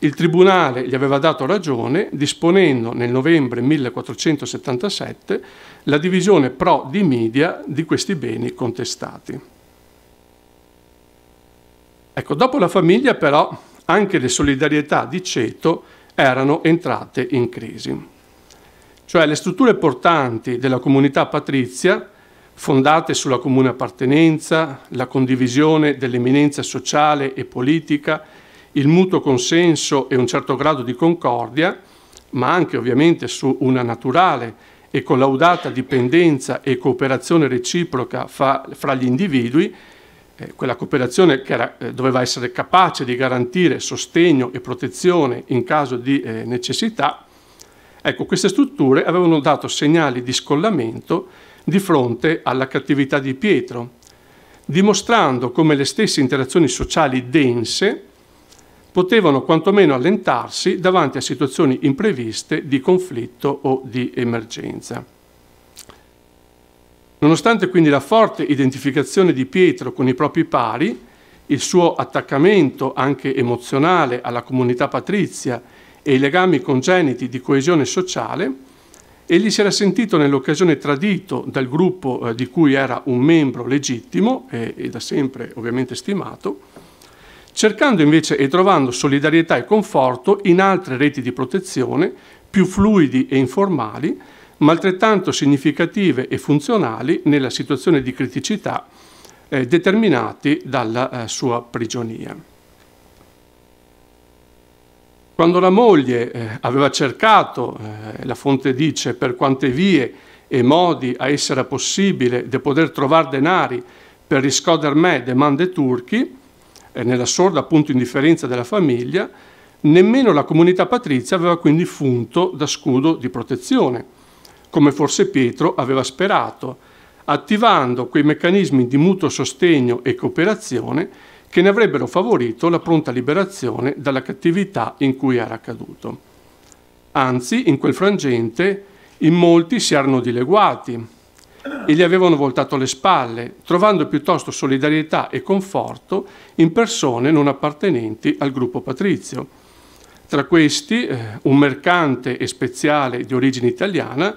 Il tribunale gli aveva dato ragione, disponendo nel novembre 1477 la divisione pro dimidia di questi beni contestati. Ecco, dopo la famiglia però anche le solidarietà di ceto erano entrate in crisi. Cioè le strutture portanti della comunità patrizia, fondate sulla comune appartenenza, la condivisione dell'eminenza sociale e politica, il mutuo consenso e un certo grado di concordia, ma anche ovviamente su una naturale e collaudata dipendenza e cooperazione reciproca fra gli individui, quella cooperazione che doveva essere capace di garantire sostegno e protezione in caso di necessità. Ecco, queste strutture avevano dato segnali di scollamento di fronte alla cattività di Pietro, dimostrando come le stesse interazioni sociali dense potevano quantomeno allentarsi davanti a situazioni impreviste di conflitto o di emergenza. Nonostante quindi la forte identificazione di Pietro con i propri pari, il suo attaccamento anche emozionale alla comunità patrizia e i legami congeniti di coesione sociale, egli si era sentito nell'occasione tradito dal gruppo di cui era un membro legittimo e da sempre ovviamente stimato, cercando invece e trovando solidarietà e conforto in altre reti di protezione più fluidi e informali, ma altrettanto significative e funzionali nella situazione di criticità determinati dalla sua prigionia. Quando la moglie aveva cercato, la fonte dice, per quante vie e modi a essere possibile di poter trovare denari per riscoder me de mande turchi, nella sorda appunto indifferenza della famiglia, nemmeno la comunità patrizia aveva quindi funto da scudo di protezione, come forse Pietro aveva sperato, attivando quei meccanismi di mutuo sostegno e cooperazione che ne avrebbero favorito la pronta liberazione dalla cattività in cui era caduto. Anzi, in quel frangente, in molti si erano dileguati e gli avevano voltato le spalle, trovando piuttosto solidarietà e conforto in persone non appartenenti al gruppo patrizio. Tra questi un mercante e speziale di origine italiana,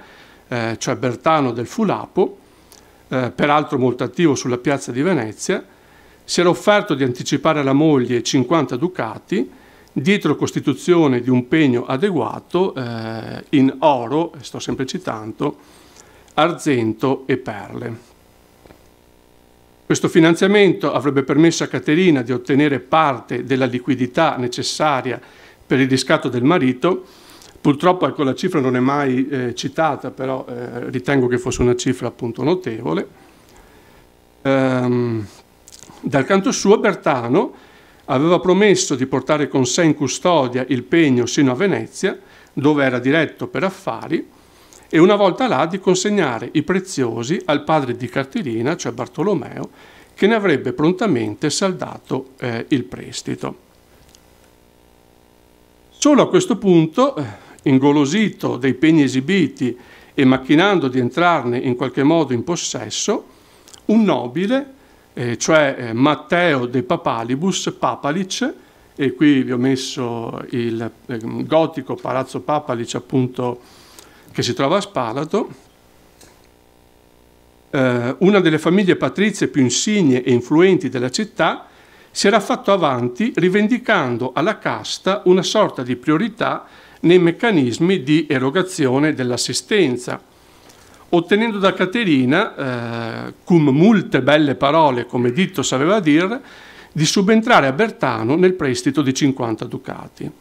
cioè Bertano del Fulapo, peraltro molto attivo sulla piazza di Venezia, si era offerto di anticipare alla moglie 50 ducati dietro costituzione di un pegno adeguato in oro, sto sempre citando, argento e perle. Questo finanziamento avrebbe permesso a Caterina di ottenere parte della liquidità necessaria per il riscatto del marito. Purtroppo ecco, la cifra non è mai citata, però ritengo che fosse una cifra appunto notevole. Dal canto suo Bertano aveva promesso di portare con sé in custodia il pegno sino a Venezia, dove era diretto per affari, e una volta là di consegnare i preziosi al padre di Caterina, cioè Bartolomeo, che ne avrebbe prontamente saldato il prestito. Solo a questo punto, ingolosito dei pegni esibiti e macchinando di entrarne in qualche modo in possesso, un nobile, cioè Matteo de Papalibus Papalic, e qui vi ho messo il gotico Palazzo Papalic appunto che si trova a Spalato, una delle famiglie patrizie più insigne e influenti della città, si era fatto avanti rivendicando alla casta una sorta di priorità nei meccanismi di erogazione dell'assistenza, ottenendo da Caterina, cum multe belle parole, come Ditto sapeva dir, di subentrare a Bertano nel prestito di 50 ducati.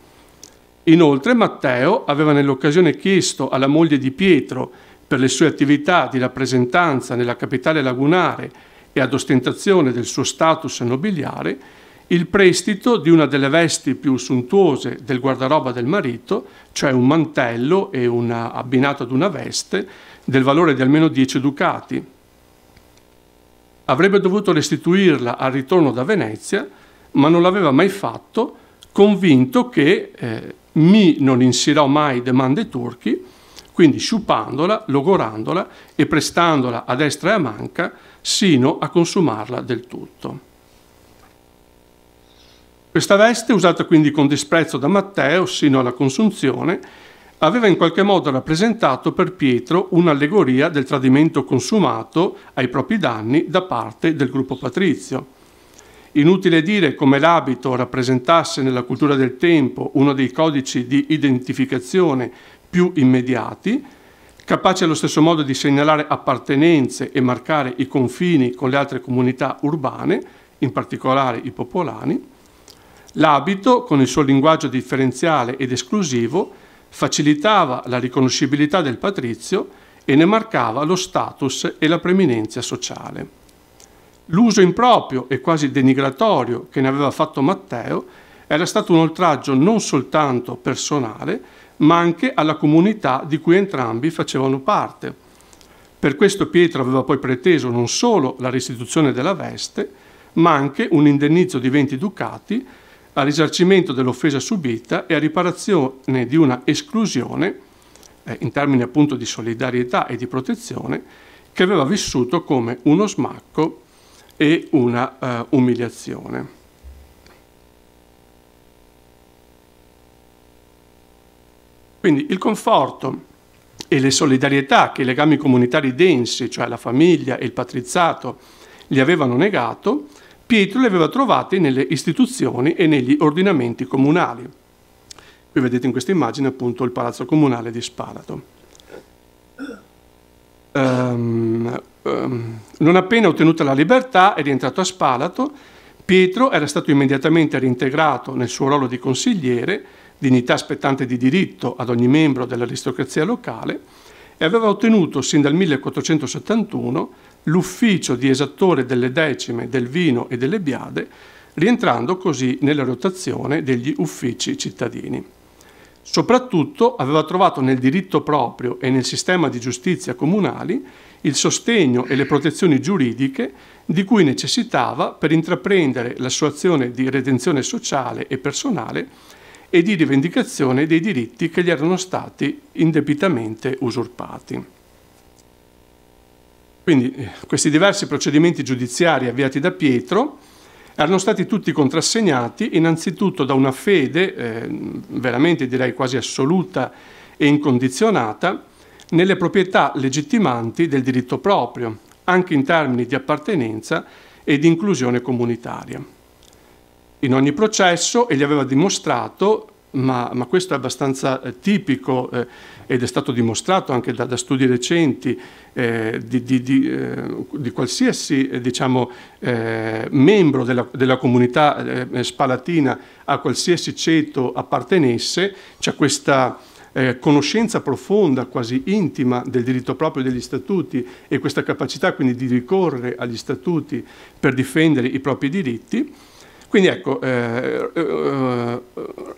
Inoltre Matteo aveva nell'occasione chiesto alla moglie di Pietro, per le sue attività di rappresentanza nella capitale lagunare e ad ostentazione del suo status nobiliare, il prestito di una delle vesti più sontuose del guardaroba del marito, cioè un mantello e abbinato ad una veste, del valore di almeno 10 ducati. avrebbe dovuto restituirla al ritorno da Venezia, ma non l'aveva mai fatto, convinto che mi non insirò mai demande turchi, quindi sciupandola, logorandola e prestandola a destra e a manca sino a consumarla del tutto. Questa veste, usata quindi con disprezzo da Matteo sino alla consunzione, aveva in qualche modo rappresentato per Pietro un'allegoria del tradimento consumato ai propri danni da parte del gruppo patrizio. Inutile dire come l'abito rappresentasse nella cultura del tempo uno dei codici di identificazione più immediati, capaci allo stesso modo di segnalare appartenenze e marcare i confini con le altre comunità urbane, in particolare i popolani. L'abito, con il suo linguaggio differenziale ed esclusivo, facilitava la riconoscibilità del patrizio e ne marcava lo status e la preminenza sociale. L'uso improprio e quasi denigratorio che ne aveva fatto Matteo era stato un oltraggio non soltanto personale, ma anche alla comunità di cui entrambi facevano parte. Per questo Pietro aveva poi preteso non solo la restituzione della veste, ma anche un indennizzo di 20 ducati a risarcimento dell'offesa subita e a riparazione di una esclusione, in termini appunto di solidarietà e di protezione, che aveva vissuto come uno smacco e una umiliazione. Quindi il conforto e le solidarietà che i legami comunitari densi, cioè la famiglia e il patriziato, gli avevano negato, Pietro li aveva trovati nelle istituzioni e negli ordinamenti comunali. Qui vedete in questa immagine appunto il palazzo comunale di Spalato. Non appena ottenuta la libertà e rientrato a Spalato, Pietro era stato immediatamente reintegrato nel suo ruolo di consigliere, dignità spettante di diritto ad ogni membro dell'aristocrazia locale, e aveva ottenuto sin dal 1471 l'ufficio di esattore delle decime, del vino e delle biade, rientrando così nella rotazione degli uffici cittadini. Soprattutto aveva trovato nel diritto proprio e nel sistema di giustizia comunali il sostegno e le protezioni giuridiche di cui necessitava per intraprendere la sua azione di redenzione sociale e personale e di rivendicazione dei diritti che gli erano stati indebitamente usurpati. Quindi questi diversi procedimenti giudiziari avviati da Pietro erano stati tutti contrassegnati innanzitutto da una fede veramente direi quasi assoluta e incondizionata nelle proprietà legittimanti del diritto proprio, anche in termini di appartenenza e di inclusione comunitaria. In ogni processo egli aveva dimostrato, ma questo è abbastanza tipico ed è stato dimostrato anche da studi recenti di qualsiasi membro della comunità spalatina a qualsiasi ceto appartenesse, c'è questa conoscenza profonda, quasi intima del diritto proprio degli statuti e questa capacità quindi di ricorrere agli statuti per difendere i propri diritti. Quindi ecco,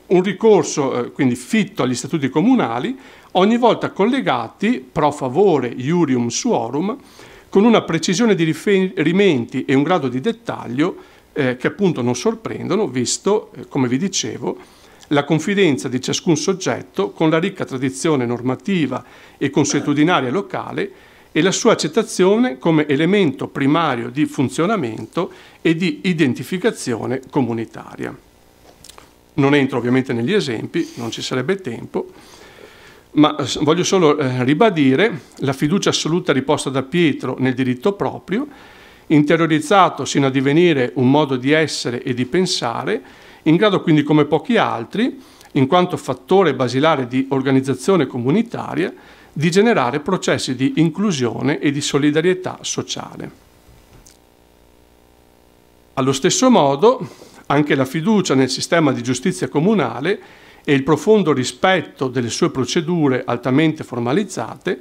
un ricorso quindi fitto agli statuti comunali, ogni volta collegati pro favore iurium suorum, con una precisione di riferimenti e un grado di dettaglio che appunto non sorprendono, visto, come vi dicevo, la confidenza di ciascun soggetto con la ricca tradizione normativa e consuetudinaria locale e la sua accettazione come elemento primario di funzionamento e di identificazione comunitaria. Non entro ovviamente negli esempi, non ci sarebbe tempo, ma voglio solo ribadire la fiducia assoluta riposta da Pietro nel diritto proprio, interiorizzato sino a divenire un modo di essere e di pensare, in grado quindi come pochi altri, in quanto fattore basilare di organizzazione comunitaria, di generare processi di inclusione e di solidarietà sociale. Allo stesso modo, anche la fiducia nel sistema di giustizia comunale e il profondo rispetto delle sue procedure altamente formalizzate,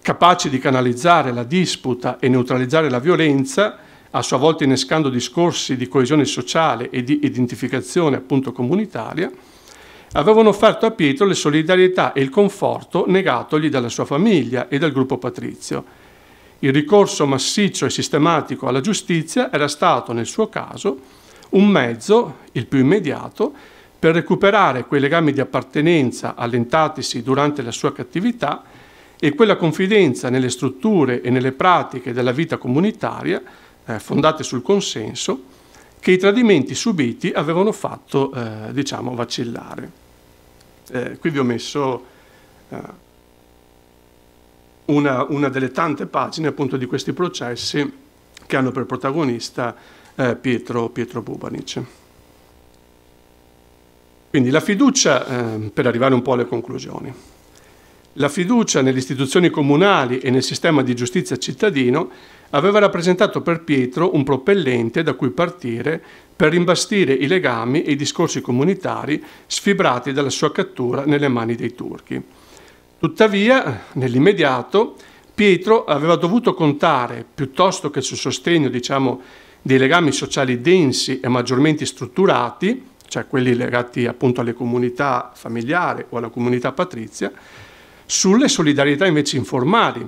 capaci di canalizzare la disputa e neutralizzare la violenza, a sua volta innescando discorsi di coesione sociale e di identificazione appunto comunitaria, avevano offerto a Pietro le solidarietà e il conforto negatogli dalla sua famiglia e dal gruppo patrizio. Il ricorso massiccio e sistematico alla giustizia era stato, nel suo caso, un mezzo, il più immediato, per recuperare quei legami di appartenenza allentatisi durante la sua cattività e quella confidenza nelle strutture e nelle pratiche della vita comunitaria, fondate sul consenso, che i tradimenti subiti avevano fatto, diciamo, vacillare. Qui vi ho messo una delle tante pagine appunto di questi processi che hanno per protagonista Pietro Bubanic. Quindi la fiducia, per arrivare un po' alle conclusioni, la fiducia nelle istituzioni comunali e nel sistema di giustizia cittadino aveva rappresentato per Pietro un propellente da cui partire per rimbastire i legami e i discorsi comunitari sfibrati dalla sua cattura nelle mani dei turchi. Tuttavia, nell'immediato, Pietro aveva dovuto contare, piuttosto che sul sostegno, diciamo, dei legami sociali densi e maggiormente strutturati, cioè quelli legati appunto alle comunità familiari o alla comunità patrizia, sulle solidarietà invece informali,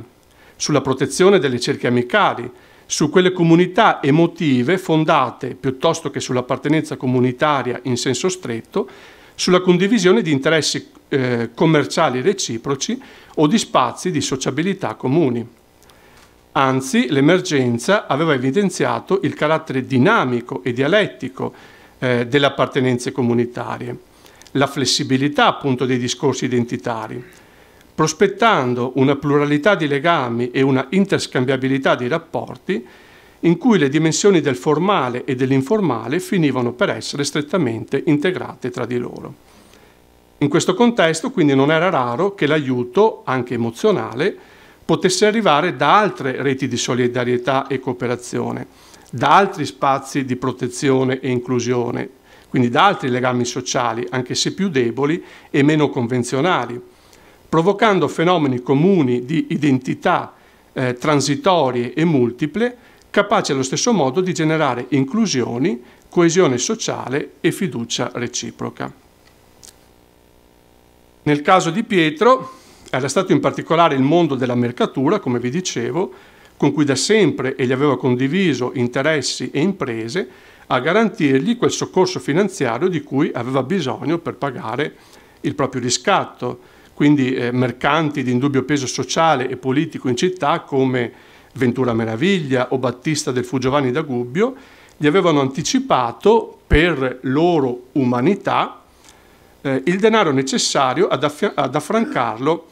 sulla protezione delle cerchie amicali, su quelle comunità emotive fondate, piuttosto che sull'appartenenza comunitaria in senso stretto, sulla condivisione di interessi commerciali reciproci o di spazi di sociabilità comuni. Anzi, l'emergenza aveva evidenziato il carattere dinamico e dialettico delle appartenenze comunitarie, la flessibilità appunto dei discorsi identitari, prospettando una pluralità di legami e una interscambiabilità di rapporti in cui le dimensioni del formale e dell'informale finivano per essere strettamente integrate tra di loro. In questo contesto quindi non era raro che l'aiuto, anche emozionale, potesse arrivare da altre reti di solidarietà e cooperazione, da altri spazi di protezione e inclusione, quindi da altri legami sociali, anche se più deboli e meno convenzionali, provocando fenomeni comuni di identità transitorie e multiple, capaci allo stesso modo di generare inclusioni, coesione sociale e fiducia reciproca. Nel caso di Pietro era stato in particolare il mondo della mercatura, come vi dicevo, con cui da sempre egli aveva condiviso interessi e imprese, a garantirgli quel soccorso finanziario di cui aveva bisogno per pagare il proprio riscatto. Quindi mercanti di indubbio peso sociale e politico in città come Ventura Meraviglia o Battista del Fuggiovani da Gubbio gli avevano anticipato per loro umanità il denaro necessario ad affrancarlo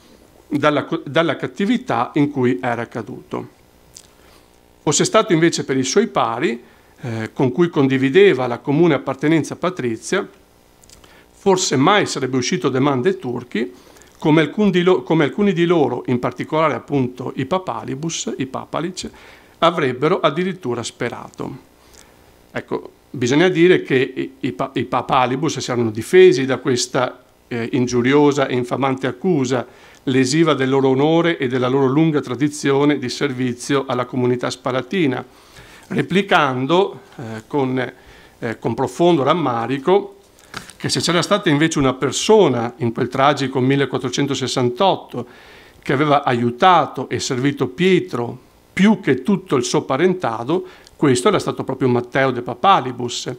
dalla cattività in cui era caduto. Fosse stato invece per i suoi pari, con cui condivideva la comune appartenenza patrizia, forse mai sarebbe uscito de man dei turchi, come alcuni di loro, in particolare appunto i Papalic, avrebbero addirittura sperato. Ecco, bisogna dire che i Papalibus si erano difesi da questa ingiuriosa e infamante accusa, lesiva del loro onore e della loro lunga tradizione di servizio alla comunità spalatina, replicando con profondo rammarico che se c'era stata invece una persona in quel tragico 1468 che aveva aiutato e servito Pietro più che tutto il suo parentado, questo era stato proprio Matteo de Papalibus,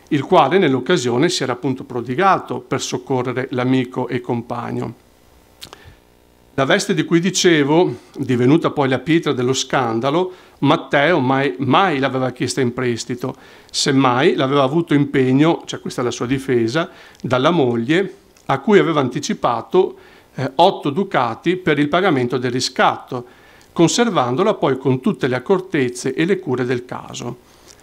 il quale nell'occasione si era appunto prodigato per soccorrere l'amico e compagno. La veste di cui dicevo, divenuta poi la pietra dello scandalo, Matteo mai l'aveva chiesta in prestito, semmai l'aveva avuto impegno, cioè questa è la sua difesa, dalla moglie, a cui aveva anticipato 8 ducati per il pagamento del riscatto, conservandola poi con tutte le accortezze e le cure del caso.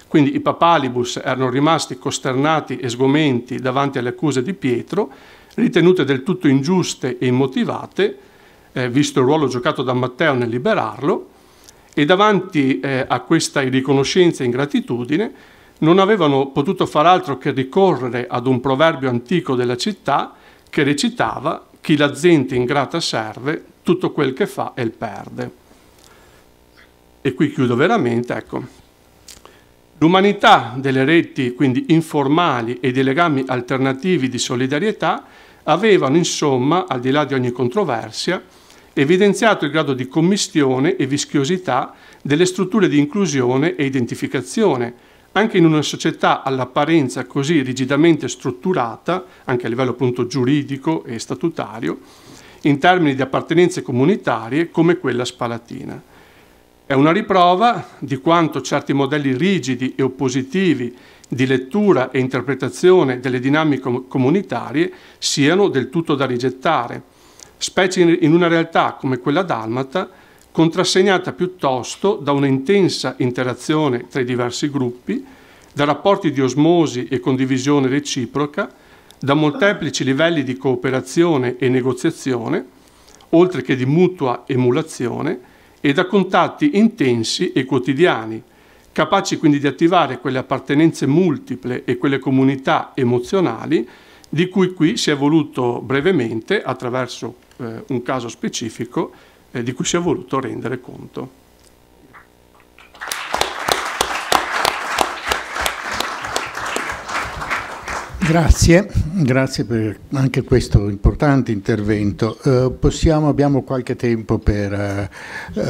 Quindi i Papalibus erano rimasti costernati e sgomenti davanti alle accuse di Pietro, ritenute del tutto ingiuste e immotivate, visto il ruolo giocato da Matteo nel liberarlo, e davanti a questa irriconoscenza e ingratitudine non avevano potuto far altro che ricorrere ad un proverbio antico della città che recitava: chi la gente ingrata serve, tutto quel che fa el perde. E qui chiudo veramente, ecco. L'umanità delle reti, quindi informali, e dei legami alternativi di solidarietà avevano, insomma, al di là di ogni controversia, evidenziato il grado di commistione e vischiosità delle strutture di inclusione e identificazione, anche in una società all'apparenza così rigidamente strutturata, anche a livello appunto giuridico e statutario, in termini di appartenenze comunitarie come quella spalatina. È una riprova di quanto certi modelli rigidi e oppositivi di lettura e interpretazione delle dinamiche comunitarie siano del tutto da rigettare, specie in una realtà come quella dalmata, contrassegnata piuttosto da una intensa interazione tra i diversi gruppi, da rapporti di osmosi e condivisione reciproca, da molteplici livelli di cooperazione e negoziazione, oltre che di mutua emulazione, e da contatti intensi e quotidiani, capaci quindi di attivare quelle appartenenze multiple e quelle comunità emozionali di cui qui si è voluto brevemente, attraverso un caso specifico, di cui si è voluto rendere conto. Grazie per anche questo importante intervento. Abbiamo qualche tempo per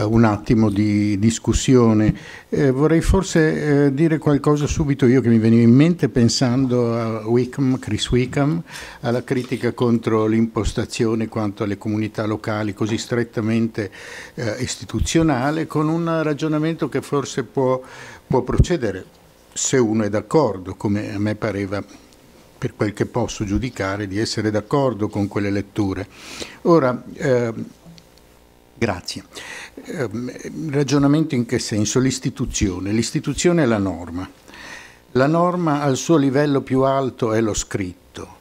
un attimo di discussione. Vorrei forse dire qualcosa subito io che mi veniva in mente pensando a Chris Wickham, alla critica contro l'impostazione quanto alle comunità locali così strettamente istituzionale, con un ragionamento che forse può procedere, se uno è d'accordo, come a me pareva, per quel che posso giudicare, di essere d'accordo con quelle letture. Ora, grazie. Ragionamento in che senso? L'istituzione. L'istituzione è la norma. La norma al suo livello più alto è lo scritto,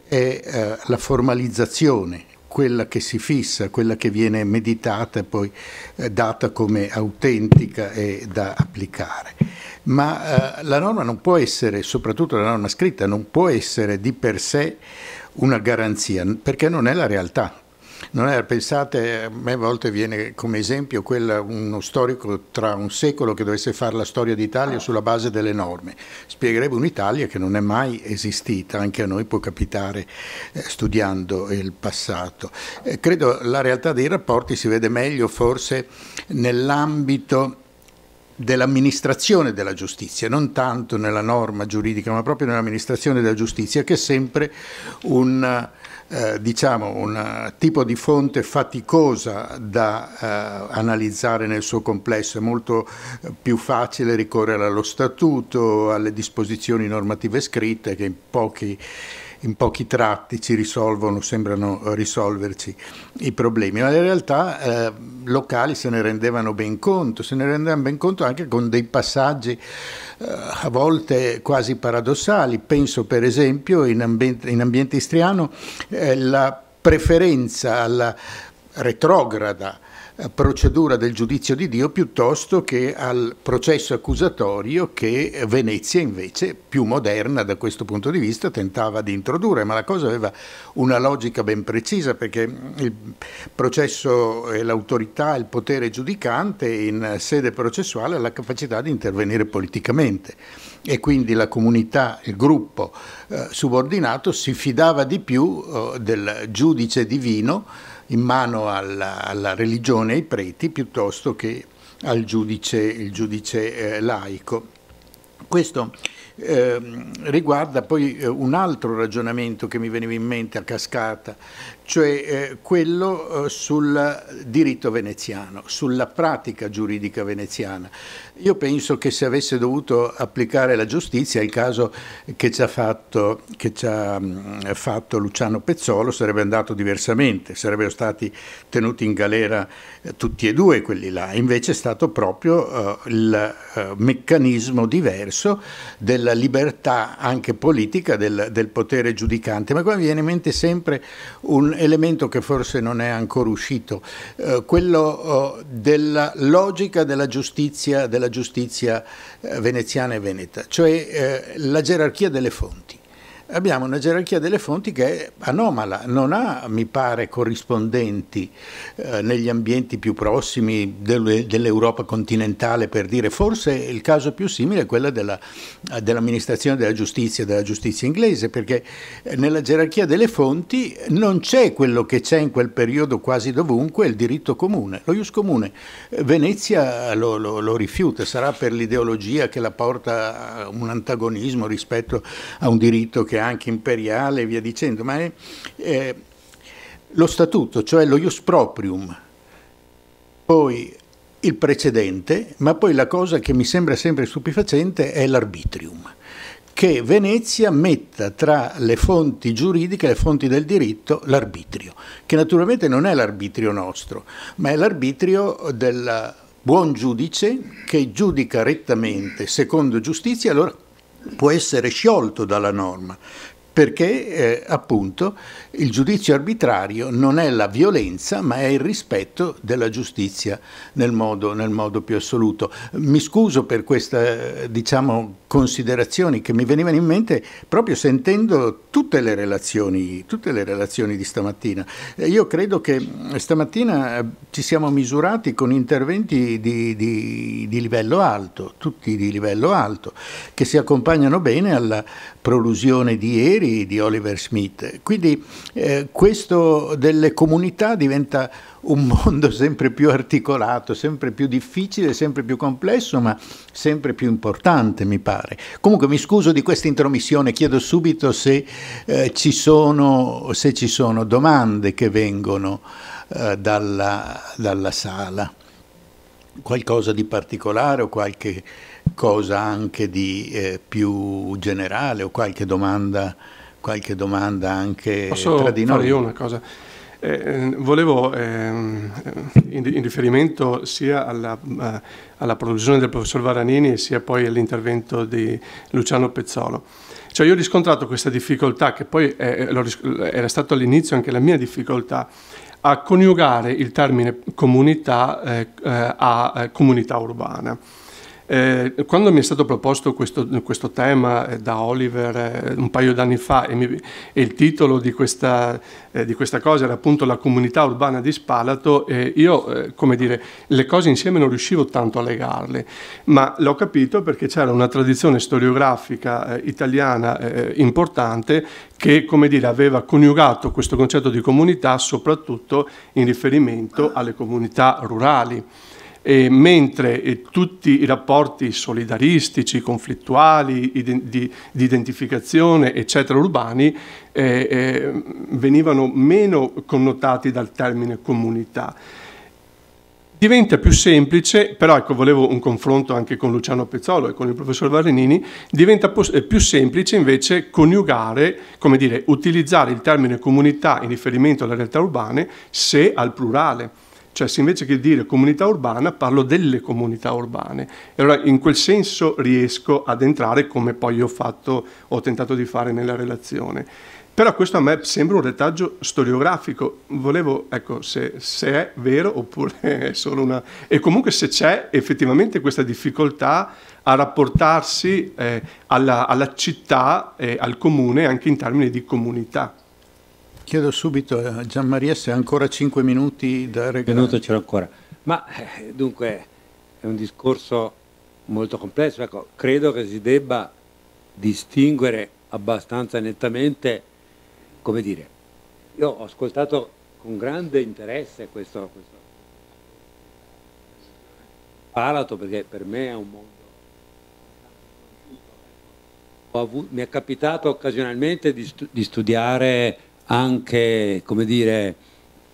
è la formalizzazione, quella che si fissa, quella che viene meditata e poi data come autentica e da applicare. Ma la norma non può essere, soprattutto la norma scritta, non può essere di per sé una garanzia, perché non è la realtà. Non è, pensate, a me a volte viene come esempio uno storico tra un secolo che dovesse fare la storia d'Italia sulla base delle norme. Spiegherebbe un'Italia che non è mai esistita, anche a noi può capitare studiando il passato. Credo la realtà dei rapporti si vede meglio forse nell'ambito dell'amministrazione della giustizia, non tanto nella norma giuridica, ma proprio nell'amministrazione della giustizia, che è sempre un tipo di fonte faticosa da analizzare nel suo complesso. È molto più facile ricorrere allo statuto, alle disposizioni normative scritte che in pochi tratti ci sembrano risolverci i problemi, ma in realtà locali se ne rendevano ben conto anche con dei passaggi a volte quasi paradossali. Penso per esempio in ambiente istriano la preferenza alla retrograda procedura del giudizio di Dio piuttosto che al processo accusatorio che Venezia invece, più moderna da questo punto di vista, tentava di introdurre, ma la cosa aveva una logica ben precisa, perché il processo e l'autorità, il potere giudicante in sede processuale ha la capacità di intervenire politicamente e quindi la comunità, il gruppo subordinato si fidava di più del giudice divino in mano alla religione e ai preti piuttosto che al giudice laico. Questo riguarda poi un altro ragionamento che mi veniva in mente a cascata, cioè quello sul diritto veneziano, sulla pratica giuridica veneziana. Io penso che se avesse dovuto applicare la giustizia, il caso che ci ha fatto Luciano Pezzolo sarebbe andato diversamente, sarebbero stati tenuti in galera tutti e due quelli là. Invece è stato proprio il meccanismo diverso della libertà anche politica del potere giudicante. Ma qua mi viene in mente sempre un elemento che forse non è ancora uscito, quello della logica della giustizia veneziana e veneta, cioè la gerarchia delle fonti. abbiamo una gerarchia delle fonti che è anomala, non ha, mi pare, corrispondenti negli ambienti più prossimi dell'Europa continentale, per dire. Forse il caso più simile è quello dell'amministrazione della giustizia inglese, perché nella gerarchia delle fonti non c'è quello che c'è in quel periodo quasi dovunque, il diritto comune, lo ius comune. Venezia lo rifiuta, sarà per l'ideologia che la porta a un antagonismo rispetto a un diritto che è anche imperiale e via dicendo, ma è lo statuto, cioè lo ius proprium, poi il precedente, ma poi la cosa che mi sembra sempre stupefacente è l'arbitrium, che Venezia metta tra le fonti giuridiche, le fonti del diritto, l'arbitrio, che naturalmente non è l'arbitrio nostro, ma è l'arbitrio del buon giudice che giudica rettamente, secondo giustizia, allora può essere sciolto dalla norma, perché appunto il giudizio arbitrario non è la violenza, ma è il rispetto della giustizia nel modo più assoluto. Mi scuso per queste, diciamo, considerazioni che mi venivano in mente proprio sentendo tutte le relazioni di stamattina. Io credo che stamattina ci siamo misurati con interventi di livello alto, tutti di livello alto, che si accompagnano bene alla prolusione di ieri di Oliver Smith. Quindi questo delle comunità diventa un mondo sempre più articolato, sempre più difficile, sempre più complesso, ma sempre più importante, mi pare. Comunque mi scuso di questa intromissione, chiedo subito se ci sono domande che vengono dalla sala. Qualcosa di particolare o qualche cosa anche di più generale, o qualche domanda anche tra di noi? Posso fare io una cosa? Volevo, in riferimento sia alla produzione del professor Varanini sia poi all'intervento di Luciano Pezzolo, cioè io ho riscontrato questa difficoltà, che poi era stato all'inizio anche la mia difficoltà, a coniugare il termine comunità a comunità urbana. Quando mi è stato proposto questo tema da Oliver un paio d'anni fa e il titolo di questa cosa era appunto la comunità urbana di Spalato, io, come dire, le cose insieme non riuscivo tanto a legarle, ma l'ho capito perché c'era una tradizione storiografica italiana importante che, come dire, aveva coniugato questo concetto di comunità soprattutto in riferimento alle comunità rurali. Mentre tutti i rapporti solidaristici, conflittuali, di identificazione, eccetera, urbani, venivano meno connotati dal termine comunità. Diventa più semplice, però ecco, volevo un confronto anche con Luciano Pezzolo e con il professor Varanini, diventa più semplice invece coniugare, come dire, utilizzare il termine comunità in riferimento alle realtà urbane se al plurale. Cioè, se invece che dire comunità urbana, parlo delle comunità urbane. E allora in quel senso riesco ad entrare, come poi ho tentato di fare nella relazione. Però questo a me sembra un retaggio storiografico. Volevo, ecco, se è vero oppure è solo una... E comunque se c'è effettivamente questa difficoltà a rapportarsi alla città e al comune anche in termini di comunità. Chiedo subito a Gianmaria se ha ancora 5 minuti da regalare. Minuto ce l'ho ancora. Ma dunque è un discorso molto complesso. Ecco, credo che si debba distinguere abbastanza nettamente, come dire, io ho ascoltato con grande interesse questo Spalato, perché per me è un mondo. Mi è capitato occasionalmente di studiare anche, come dire,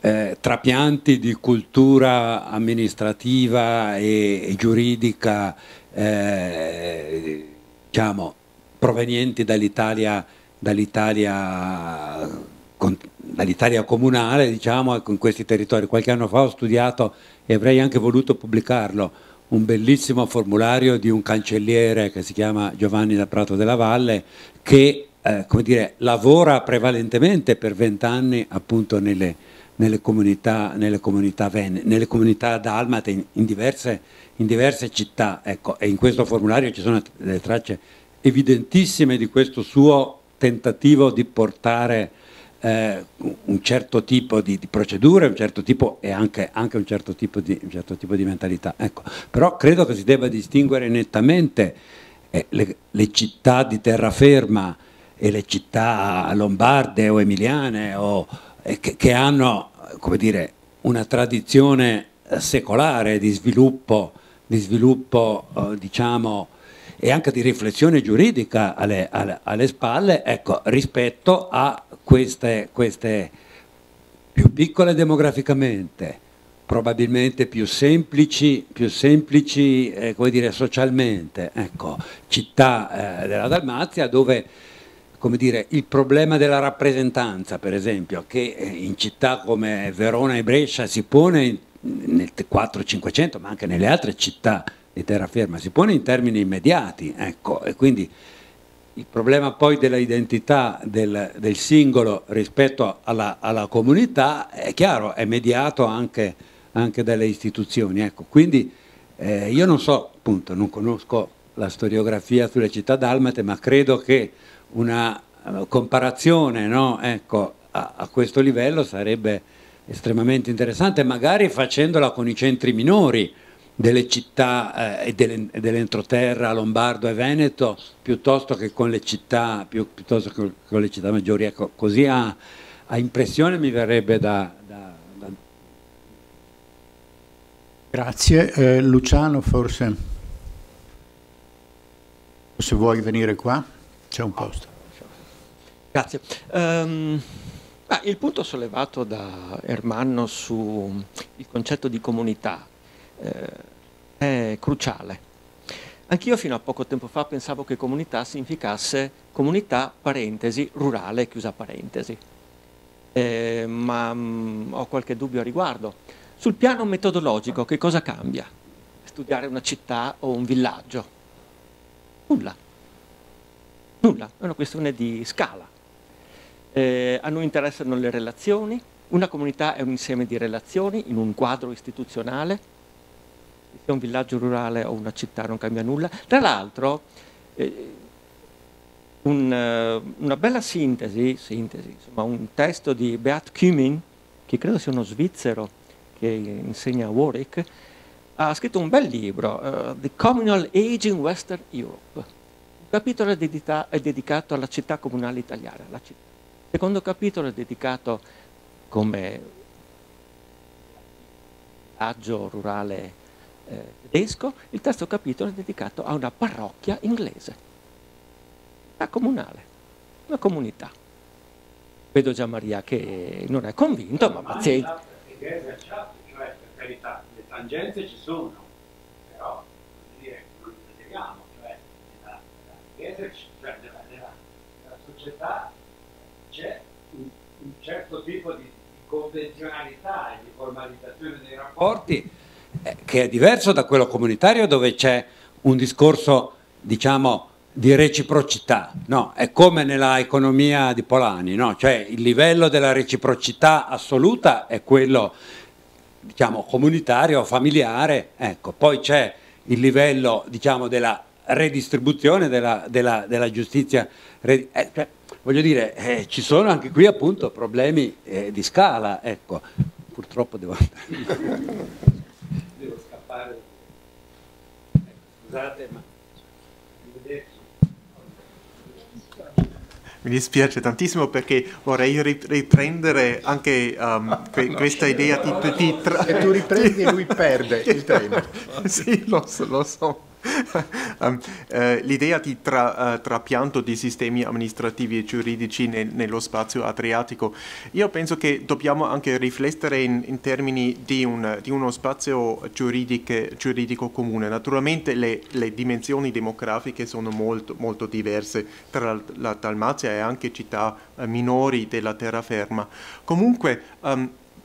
trapianti di cultura amministrativa e giuridica, diciamo, provenienti dall'Italia comunale, diciamo, con questi territori. Qualche anno fa ho studiato, e avrei anche voluto pubblicarlo, un bellissimo formulario di un cancelliere che si chiama Giovanni da Prato della Valle, che come dire, lavora prevalentemente per 20 anni appunto nelle comunità dalmate in diverse città, ecco, e in questo formulario ci sono delle tracce evidentissime di questo suo tentativo di portare un certo tipo di procedure, un certo tipo e anche un certo tipo di mentalità. Ecco, però credo che si debba distinguere nettamente le città di terraferma e le città lombarde o emiliane che hanno, come dire, una tradizione secolare di sviluppo diciamo, e anche di riflessione giuridica alle spalle, ecco, rispetto a queste più piccole demograficamente, probabilmente più semplici come dire, socialmente, ecco, città della Dalmazia, dove, come dire, il problema della rappresentanza, per esempio, che in città come Verona e Brescia si pone nel 400-500, ma anche nelle altre città di terraferma, si pone in termini immediati, ecco, e quindi il problema poi della identità del singolo rispetto alla comunità è chiaro, è mediato anche dalle istituzioni, ecco. Quindi io non so, appunto, non conosco la storiografia sulle città dalmate, ma credo che una comparazione, no, ecco, a questo livello sarebbe estremamente interessante, magari facendola con i centri minori delle città e dell'entroterra lombardo e veneto, piuttosto che con le città maggiori. Ecco, così a impressione mi verrebbe da... Grazie. Luciano, forse se vuoi venire qua, c'è un posto. Grazie. Il punto sollevato da Ermanno sul concetto di comunità è cruciale. Anch'io fino a poco tempo fa pensavo che comunità significasse comunità, parentesi, rurale, chiusa parentesi. Ma ho qualche dubbio a riguardo. Sul piano metodologico che cosa cambia? Studiare una città o un villaggio? Nulla. Nulla, è una questione di scala. A noi interessano le relazioni. Una comunità è un insieme di relazioni in un quadro istituzionale. Se sia un villaggio rurale o una città non cambia nulla. Tra l'altro, una bella sintesi, insomma, un testo di Beat Kümin, che credo sia uno svizzero che insegna a Warwick, ha scritto un bel libro, The Communal Age in Western Europe. Il capitolo è dedicato alla città comunale italiana. Il secondo capitolo è dedicato come villaggio rurale tedesco. Il terzo capitolo è dedicato a una parrocchia inglese, città comunale, una comunità. Vedo già Maria che non è convinto, ma pazienza. Cioè, per carità, le tangenze ci sono, però non le vediamo, cioè nella società c'è un certo tipo di convenzionalità e di formalizzazione dei rapporti che è diverso da quello comunitario, dove c'è un discorso, diciamo, di reciprocità, no? È come nella economia di Polanyi, no? Cioè il livello della reciprocità assoluta è quello, diciamo, comunitario, familiare, ecco. Poi c'è il livello, diciamo, della redistribuzione della giustizia, cioè, voglio dire, ci sono anche qui appunto problemi di scala, ecco. Purtroppo devo scappare, scusate, ma mi dispiace tantissimo perché vorrei riprendere anche questa idea di se tu riprendi lui perde il tempo. Sì, lo so. L'idea di trapianto di sistemi amministrativi e giuridici nello spazio adriatico, io penso che dobbiamo anche riflettere in termini di uno spazio giuridico comune. Naturalmente le dimensioni demografiche sono molto diverse tra la Dalmazia e anche città minori della terraferma. Comunque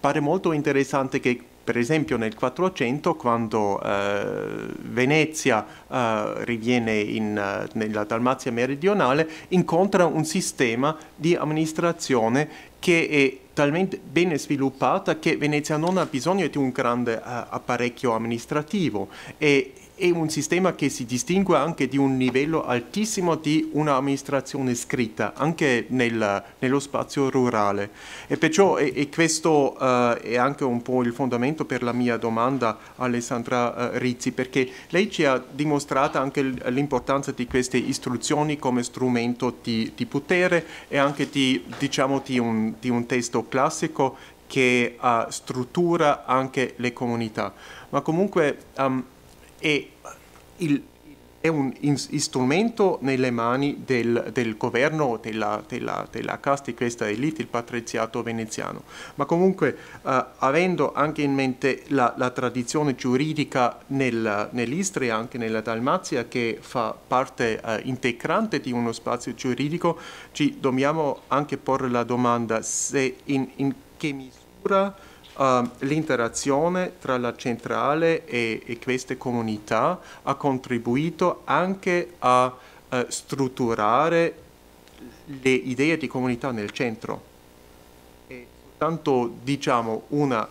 pare molto interessante che per esempio nel 400, quando Venezia riviene nella Dalmazia meridionale, incontra un sistema di amministrazione che è talmente ben sviluppata che Venezia non ha bisogno di un grande apparecchio amministrativo e è un sistema che si distingue anche di un livello altissimo di un'amministrazione scritta, anche nello spazio rurale. E perciò questo è anche un po' il fondamento per la mia domanda a Alessandra Rizzi, perché lei ci ha dimostrato anche l'importanza di queste istruzioni come strumento di potere e anche diciamo, di un testo classico che struttura anche le comunità. Ma comunque è un strumento nelle mani del governo, della casta di questa elite, il patriziato veneziano. Ma comunque, avendo anche in mente la tradizione giuridica nell'Istria, anche nella Dalmazia, che fa parte integrante di uno spazio giuridico, ci dobbiamo anche porre la domanda se in che misura l'interazione tra la centrale e queste comunità ha contribuito anche a strutturare le idee di comunità nel centro. E soltanto diciamo una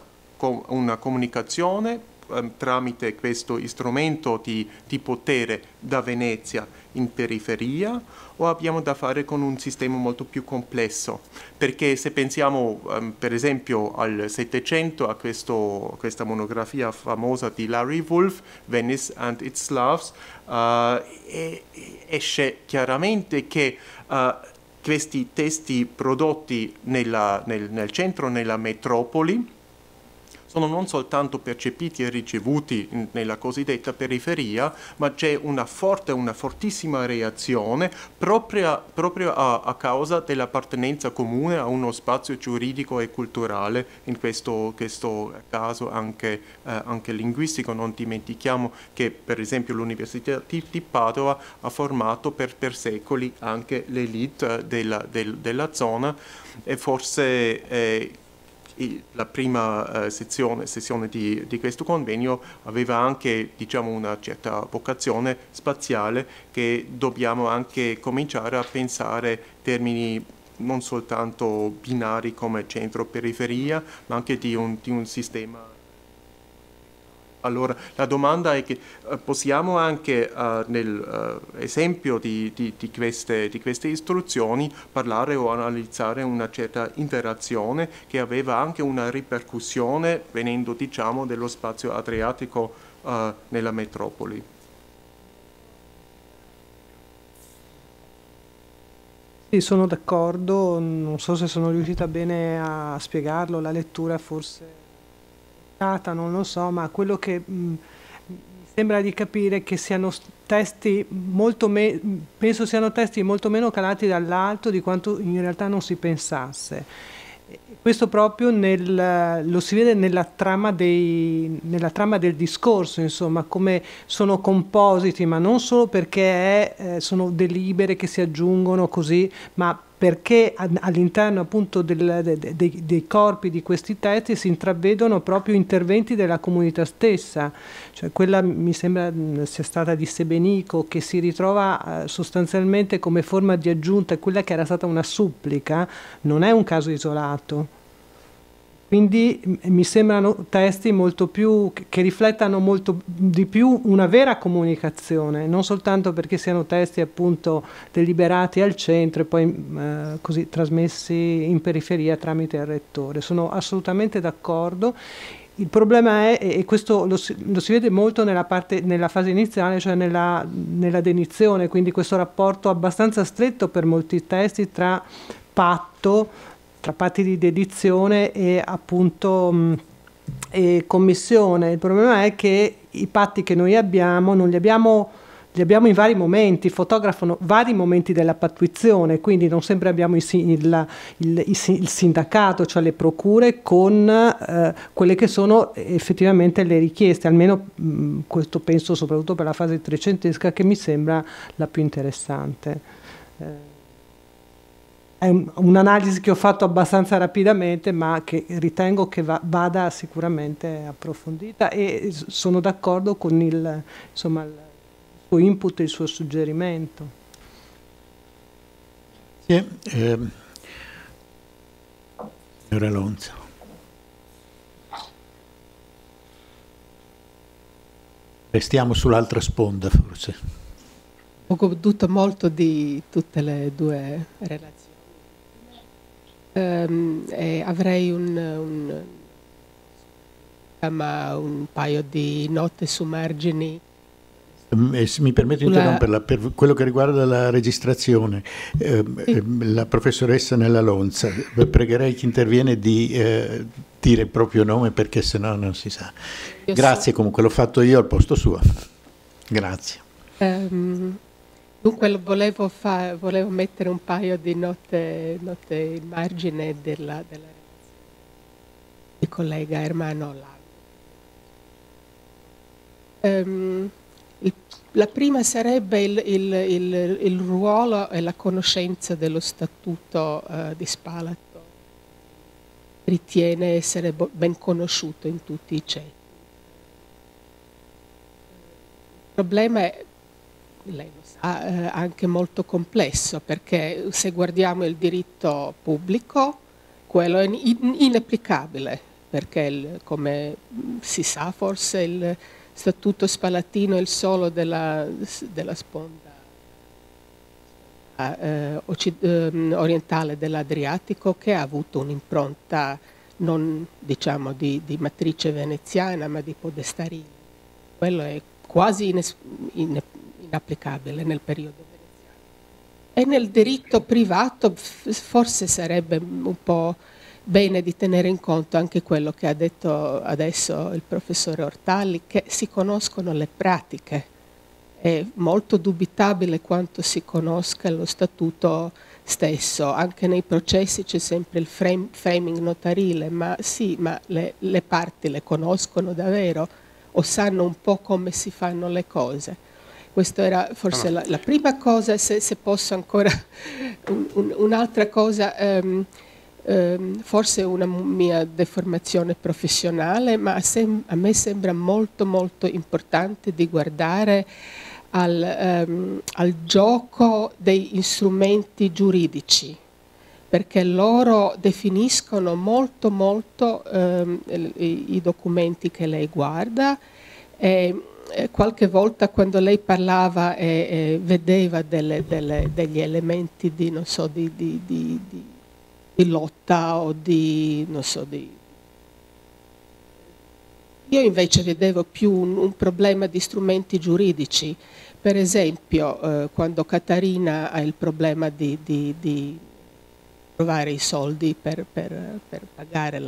comunicazione tramite questo strumento di potere da Venezia in periferia, o abbiamo da fare con un sistema molto più complesso? Perché se pensiamo per esempio al Settecento, a questa monografia famosa di Larry Wolff, Venice and its Slavs, esce chiaramente che questi testi prodotti nel centro, nella metropoli, sono non soltanto percepiti e ricevuti nella cosiddetta periferia, ma c'è una fortissima reazione proprio a causa dell'appartenenza comune a uno spazio giuridico e culturale, in questo caso anche linguistico. Non dimentichiamo che per esempio l'Università di Padova ha formato per secoli anche l'elite della zona, e forse la prima sessione di questo convegno aveva anche, diciamo, una certa vocazione spaziale, che dobbiamo anche cominciare a pensare termini non soltanto binari come centro-periferia, ma anche di un sistema. Allora, la domanda è che possiamo anche nell'esempio di queste istruzioni parlare o analizzare una certa interazione che aveva anche una ripercussione venendo, diciamo, dello spazio adriatico nella metropoli. Sì, sono d'accordo, non so se sono riuscita bene a spiegarlo, la lettura forse non lo so, ma quello che mi sembra di capire è che siano testi penso siano testi molto meno calati dall'alto di quanto in realtà non si pensasse. Questo proprio lo si vede nella trama del discorso, insomma, come sono compositi, ma non solo perché sono delibere che si aggiungono così, ma perché all'interno appunto dei corpi di questi testi si intravedono proprio interventi della comunità stessa, cioè quella mi sembra sia stata di Sebenico, che si ritrova sostanzialmente come forma di aggiunta, quella che era stata una supplica, non è un caso isolato. Quindi mi sembrano testi molto più che riflettano molto di più una vera comunicazione, non soltanto perché siano testi appunto deliberati al centro e poi così trasmessi in periferia tramite il rettore. Sono assolutamente d'accordo. Il problema è, e questo lo si vede molto nella fase iniziale, cioè nella denizione, quindi questo rapporto abbastanza stretto per molti testi tra patti di dedizione e appunto e commissione. Il problema è che i patti che noi abbiamo non li abbiamo in vari momenti, fotografano vari momenti della pattuizione, quindi non sempre abbiamo il sindacato, cioè le procure, con quelle che sono effettivamente le richieste, almeno questo penso soprattutto per la fase trecentesca, che mi sembra la più interessante. È un'analisi che ho fatto abbastanza rapidamente, ma che ritengo che vada sicuramente approfondita, e sono d'accordo con il suo input e il suo suggerimento. Sì, signor Alonso. Restiamo sull'altra sponda, forse. Ho goduto molto di tutte le due relazioni. E avrei un paio di note su margini. Mi permetto di interromperla, per quello che riguarda la registrazione, la professoressa Nella Lonza, pregherei chi interviene di dire il proprio nome, perché sennò non si sa. Grazie, comunque l'ho fatto io al posto suo. Grazie. Dunque volevo mettere un paio di note in margine della relazione di collega Ermanno Lago. La prima sarebbe il ruolo e la conoscenza dello statuto di Spalato. Ritiene essere ben conosciuto in tutti i ceti. Il problema è, lei lo sa, anche molto complesso, perché se guardiamo il diritto pubblico, quello è inapplicabile, perché come si sa forse il Statuto Spalatino è il solo della sponda orientale dell'Adriatico che ha avuto un'impronta non diciamo di matrice veneziana, ma di podestaria. Quello è quasi inapplicabile nel periodo veneziano. E nel diritto privato forse sarebbe un po' bene di tenere in conto anche quello che ha detto adesso il professore Ortalli, che si conoscono le pratiche. È molto dubitabile quanto si conosca lo statuto stesso. Anche nei processi c'è sempre il framing notarile, ma sì, ma le parti le conoscono davvero o sanno un po' come si fanno le cose. Questa era forse la prima cosa. Se posso ancora un'altra cosa, forse una mia deformazione professionale, ma a me sembra molto molto importante di guardare al gioco degli strumenti giuridici, perché loro definiscono molto molto i documenti che lei guarda, e qualche volta quando lei parlava e vedeva degli elementi di non so di lotta o di non so io invece vedevo più un problema di strumenti giuridici. Per esempio, quando Catarina ha il problema di trovare i soldi per pagare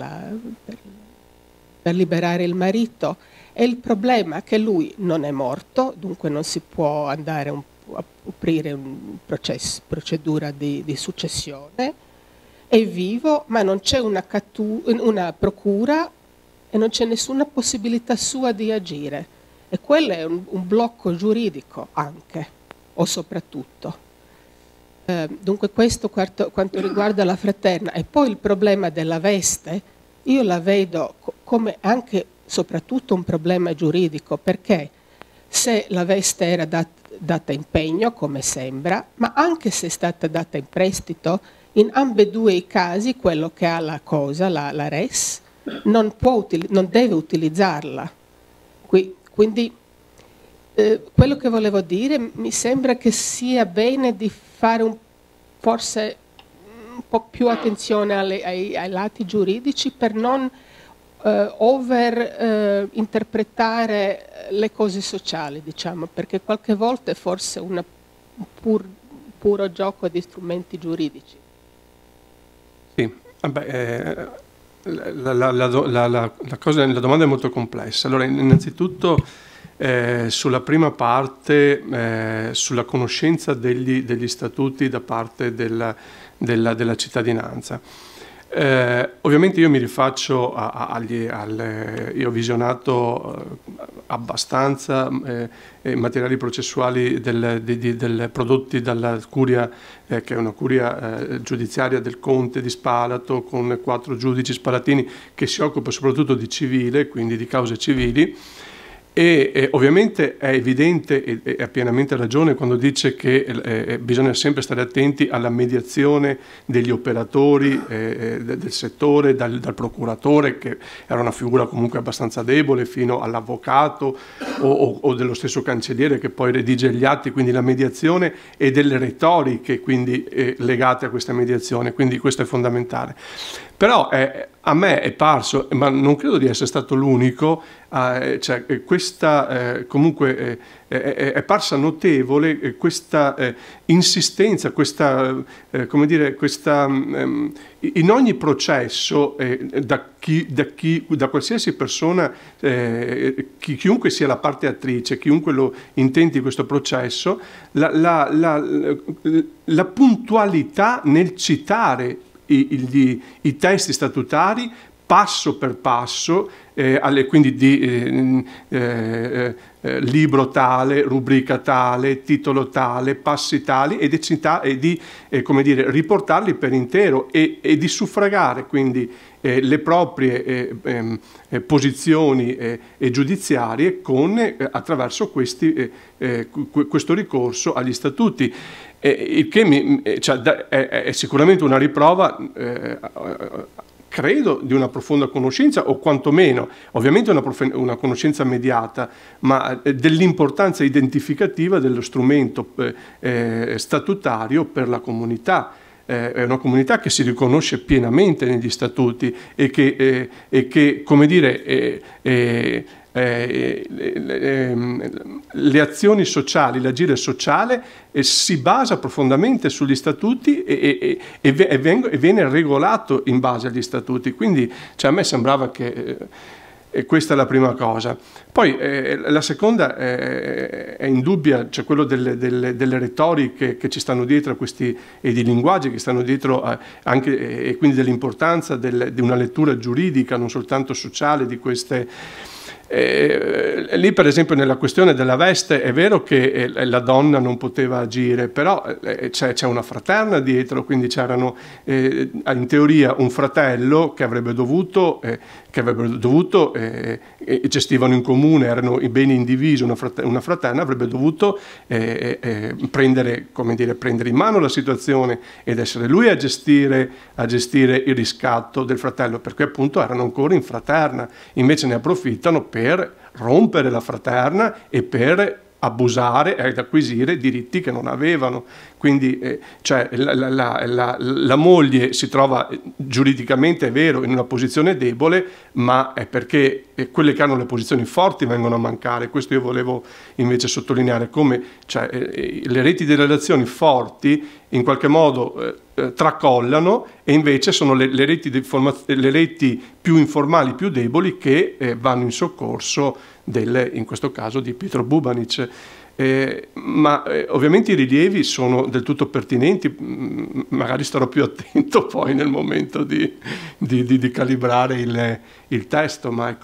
per liberare il marito, è il problema che lui non è morto, dunque non si può andare a aprire una procedura di successione, è vivo, ma non c'è una procura e non c'è nessuna possibilità sua di agire. E quello è un blocco giuridico anche, o soprattutto. Dunque questo quanto riguarda la fraterna. E poi il problema della veste, io la vedo come anche soprattutto un problema giuridico, perché se la veste era data in pegno, come sembra, ma anche se è stata data in prestito, in ambedue i casi quello che ha la cosa, la res, non deve utilizzarla. Quindi quello che volevo dire, mi sembra che sia bene di fare forse un po' più attenzione ai lati giuridici per non interpretare le cose sociali, diciamo, perché qualche volta è forse un puro gioco di strumenti giuridici. Sì, vabbè, la domanda è molto complessa. Allora, innanzitutto sulla prima parte, sulla conoscenza degli statuti da parte della cittadinanza. Ovviamente io mi rifaccio io ho visionato abbastanza materiali processuali prodotti dalla curia, che è una curia giudiziaria del Conte di Spalato, con 4 giudici spalatini che si occupa soprattutto di civile, quindi di cause civili, E ovviamente è evidente e ha pienamente ragione quando dice che bisogna sempre stare attenti alla mediazione degli operatori del settore, dal procuratore, che era una figura comunque abbastanza debole, fino all'avvocato o dello stesso cancelliere che poi redige gli atti, quindi la mediazione e delle retoriche quindi legate a questa mediazione, quindi questo è fondamentale. Però a me è parso, ma non credo di essere stato l'unico, cioè, comunque è parsa notevole questa insistenza, questa, come dire, questa, in ogni processo da qualsiasi persona, chiunque sia la parte attrice, chiunque lo intenti questo processo, la puntualità nel citare i testi statutari passo per passo, quindi di libro tale, rubrica tale, titolo tale, passi tali, e di come dire, riportarli per intero e di suffragare quindi le proprie posizioni giudiziarie attraverso questo ricorso agli statuti. Il che è sicuramente una riprova, credo, di una profonda conoscenza, o quantomeno, ovviamente una conoscenza mediata, ma dell'importanza identificativa dello strumento statutario per la comunità. È una comunità che si riconosce pienamente negli statuti e che come dire, le azioni sociali, l'agire sociale si basa profondamente sugli statuti e viene regolato in base agli statuti. Quindi a me sembrava che questa è la prima cosa. Poi la seconda è indubbia, cioè quello delle retoriche che ci stanno dietro e di linguaggi che stanno dietro anche, e quindi dell'importanza di una lettura giuridica, non soltanto sociale, di queste. Lì per esempio nella questione della veste è vero che la donna non poteva agire, però c'è una fraterna dietro, quindi c'erano in teoria un fratello che avrebbe dovuto gestivano in comune, erano i beni indivisi, una fraterna avrebbe dovuto prendere in mano la situazione ed essere lui a gestire il riscatto del fratello, perché appunto erano ancora in fraterna, invece ne approfittano per rompere la fraterna e per abusare ed acquisire diritti che non avevano. Quindi la moglie si trova giuridicamente, è vero, in una posizione debole, ma è perché quelle che hanno le posizioni forti vengono a mancare. Questo io volevo invece sottolineare, come le reti di relazioni forti in qualche modo tracollano, e invece sono le reti più informali, più deboli, che vanno in soccorso in questo caso di Pietro Bubanic. Ma ovviamente i rilievi sono del tutto pertinenti, magari starò più attento poi nel momento di calibrare il testo, ma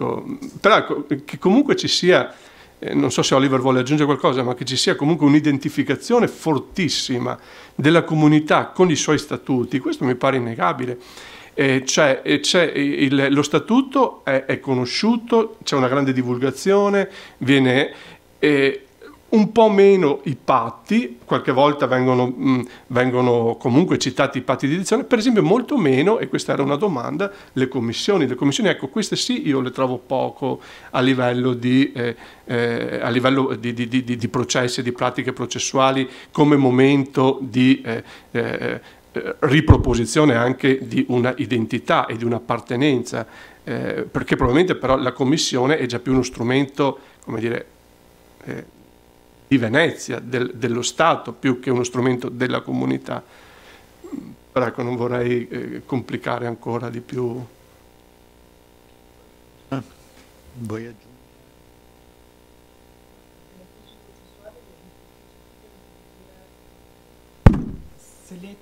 però che comunque ci sia, non so se Oliver vuole aggiungere qualcosa, ma che ci sia comunque un'identificazione fortissima della comunità con i suoi statuti, questo mi pare innegabile. Lo statuto è conosciuto, c'è una grande divulgazione, viene un po' meno i patti, qualche volta vengono comunque citati i patti di edizione, per esempio molto meno, e questa era una domanda, le commissioni, ecco, queste sì, io le trovo poco a livello di processi, di pratiche processuali, come momento di riproposizione anche di una identità e di un'appartenenza, perché probabilmente però la commissione è già più uno strumento, come dire, di Venezia, dello Stato, più che uno strumento della comunità. Però ecco, non vorrei complicare ancora di più. Vuoi aggiungere? Se li hai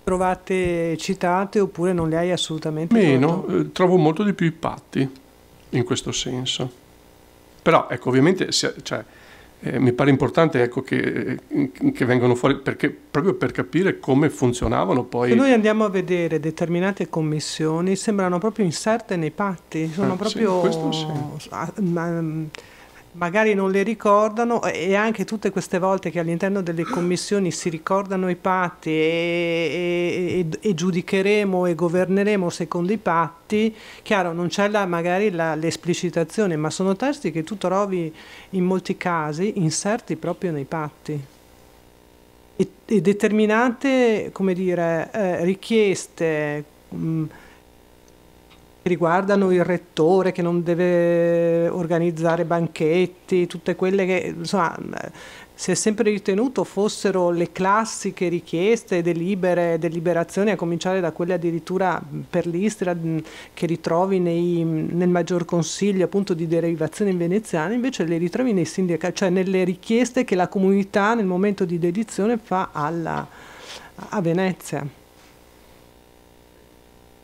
trovate citate oppure non le hai assolutamente meno, trovo molto di più i patti in questo senso. Però ecco, ovviamente mi pare importante, ecco, che vengano fuori, proprio per capire come funzionavano poi. Se noi andiamo a vedere determinate commissioni, sembrano proprio inserte nei patti, sono proprio... Sì, questo sì. Magari non le ricordano, e anche tutte queste volte che all'interno delle commissioni si ricordano i patti e giudicheremo e governeremo secondo i patti, chiaro, non c'è magari l'esplicitazione, ma sono testi che tu trovi in molti casi inserti proprio nei patti. E determinate, come dire, richieste riguardano il rettore che non deve organizzare banchetti, tutte quelle che, insomma, si è sempre ritenuto fossero le classiche richieste, deliberazioni, a cominciare da quelle addirittura per l'Istria che ritrovi nel maggior consiglio appunto di derivazione veneziana, invece le ritrovi nei sindacati, cioè nelle richieste che la comunità nel momento di dedizione fa a Venezia.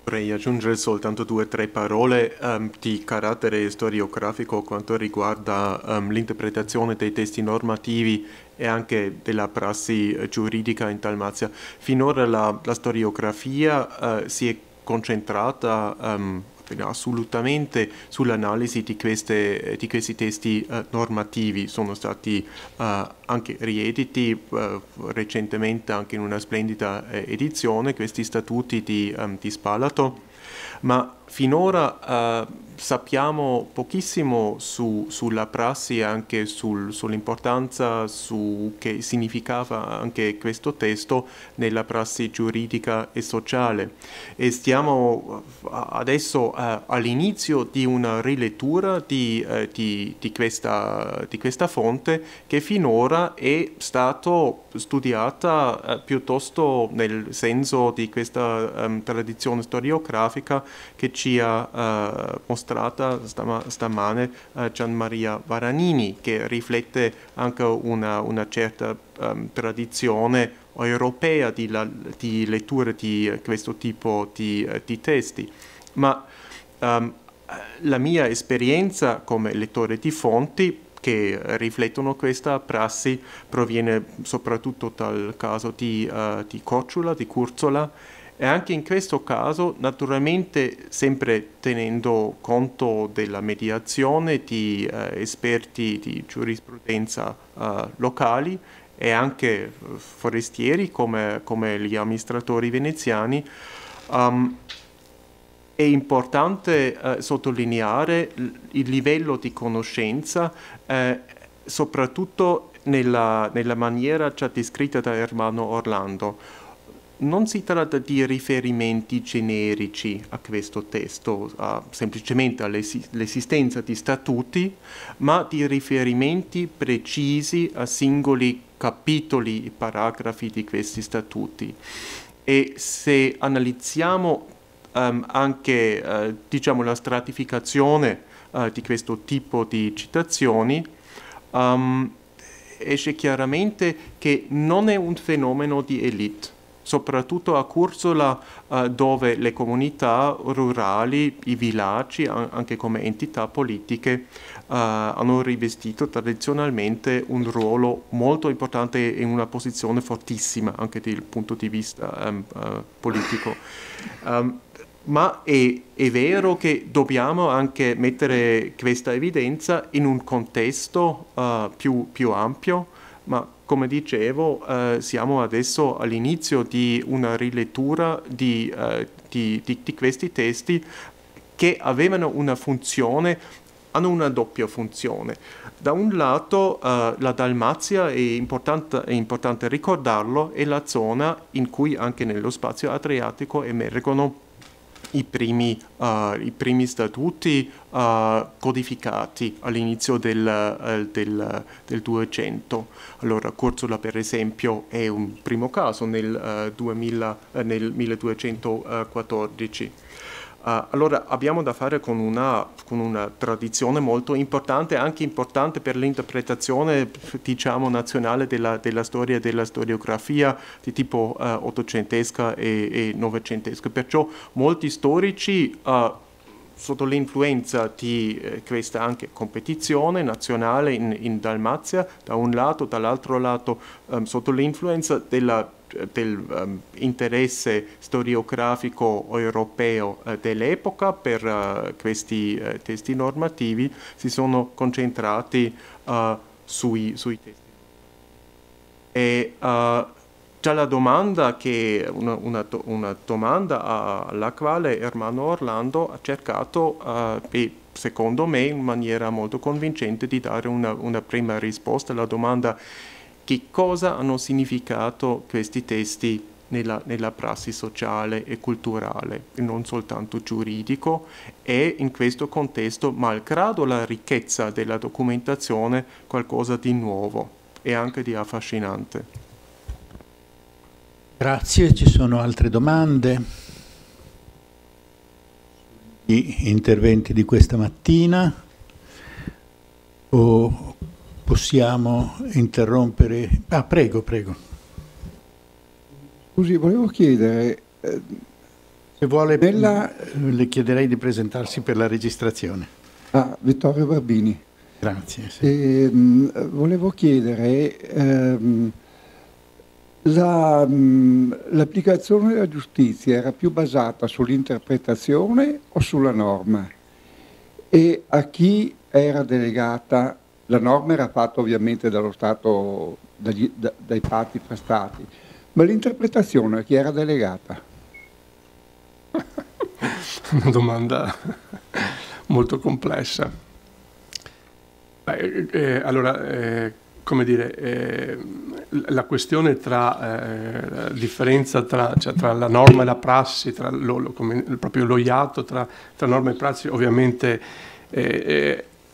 Vorrei aggiungere soltanto 2 o 3 parole di carattere storiografico quanto riguarda l'interpretazione dei testi normativi e anche della prassi giuridica in Dalmazia. Finora la storiografia si è concentrata assolutamente sull'analisi di questi testi normativi. Sono stati anche riediti recentemente anche in una splendida edizione questi statuti di Spalato, ma finora sappiamo pochissimo sulla prassi e anche sull'importanza che significava anche questo testo nella prassi giuridica e sociale, e stiamo adesso all'inizio di una rilettura di questa fonte che finora è stato studiata piuttosto nel senso di questa tradizione storiografica che ci ha mostrata stamane Gian Maria Varanini, che riflette anche una certa tradizione europea di lettura di questo tipo di testi. Ma la mia esperienza come lettore di fonti che riflettono questa prassi proviene soprattutto dal caso di Cocciula, di Curzola, e anche in questo caso naturalmente sempre tenendo conto della mediazione di esperti di giurisprudenza locali e anche forestieri come gli amministratori veneziani. È importante sottolineare il livello di conoscenza, soprattutto nella maniera già descritta da Ermanno Orlando. Non si tratta di riferimenti generici a questo testo, semplicemente all'esistenza di statuti, ma di riferimenti precisi a singoli capitoli e paragrafi di questi statuti. E se analizziamo anche diciamo, la stratificazione di questo tipo di citazioni, esce chiaramente che non è un fenomeno di elite. Soprattutto a Curzola, dove le comunità rurali, i villaggi, anche come entità politiche, hanno rivestito tradizionalmente un ruolo molto importante e una posizione fortissima anche dal punto di vista politico. Ma è vero che dobbiamo anche mettere questa evidenza in un contesto più ampio, ma come dicevo siamo adesso all'inizio di una rilettura di questi testi che avevano una funzione, hanno una doppia funzione. Da un lato la Dalmazia, è importante ricordarlo, è la zona in cui anche nello spazio adriatico emergono i primi statuti codificati all'inizio del 200. Allora Curzola per esempio è un primo caso nel 1214. Allora abbiamo da fare con una tradizione molto importante, anche importante per l'interpretazione diciamo nazionale della storia e della storiografia di tipo ottocentesca e novecentesca. Perciò molti storici sotto l'influenza di questa anche competizione nazionale in Dalmazia da un lato, dall'altro lato sotto l'influenza dell'interesse storiografico europeo dell'epoca per questi testi normativi, si sono concentrati sui testi. E c'è la domanda una domanda alla quale Ermanno Orlando ha cercato, secondo me in maniera molto convincente, di dare una prima risposta alla domanda: che cosa hanno significato questi testi nella prassi sociale e culturale, e non soltanto giuridico, e in questo contesto, malgrado la ricchezza della documentazione, qualcosa di nuovo e anche di affascinante. Grazie, ci sono altre domande? Gli interventi di questa mattina? O possiamo interrompere? Ah, prego, prego. Scusi, volevo chiedere... Se vuole, le chiederei di presentarsi per la registrazione. Ah, Vittorio Barbini. Grazie. Sì. Volevo chiedere... l'applicazione della giustizia era più basata sull'interpretazione o sulla norma? E a chi era delegata? La norma era fatta ovviamente dallo Stato, dai patti fra Stati, ma l'interpretazione a chi era delegata? Una domanda molto complessa. Allora, come dire, la questione la differenza tra la norma e la prassi, proprio lo iato tra norma e prassi, ovviamente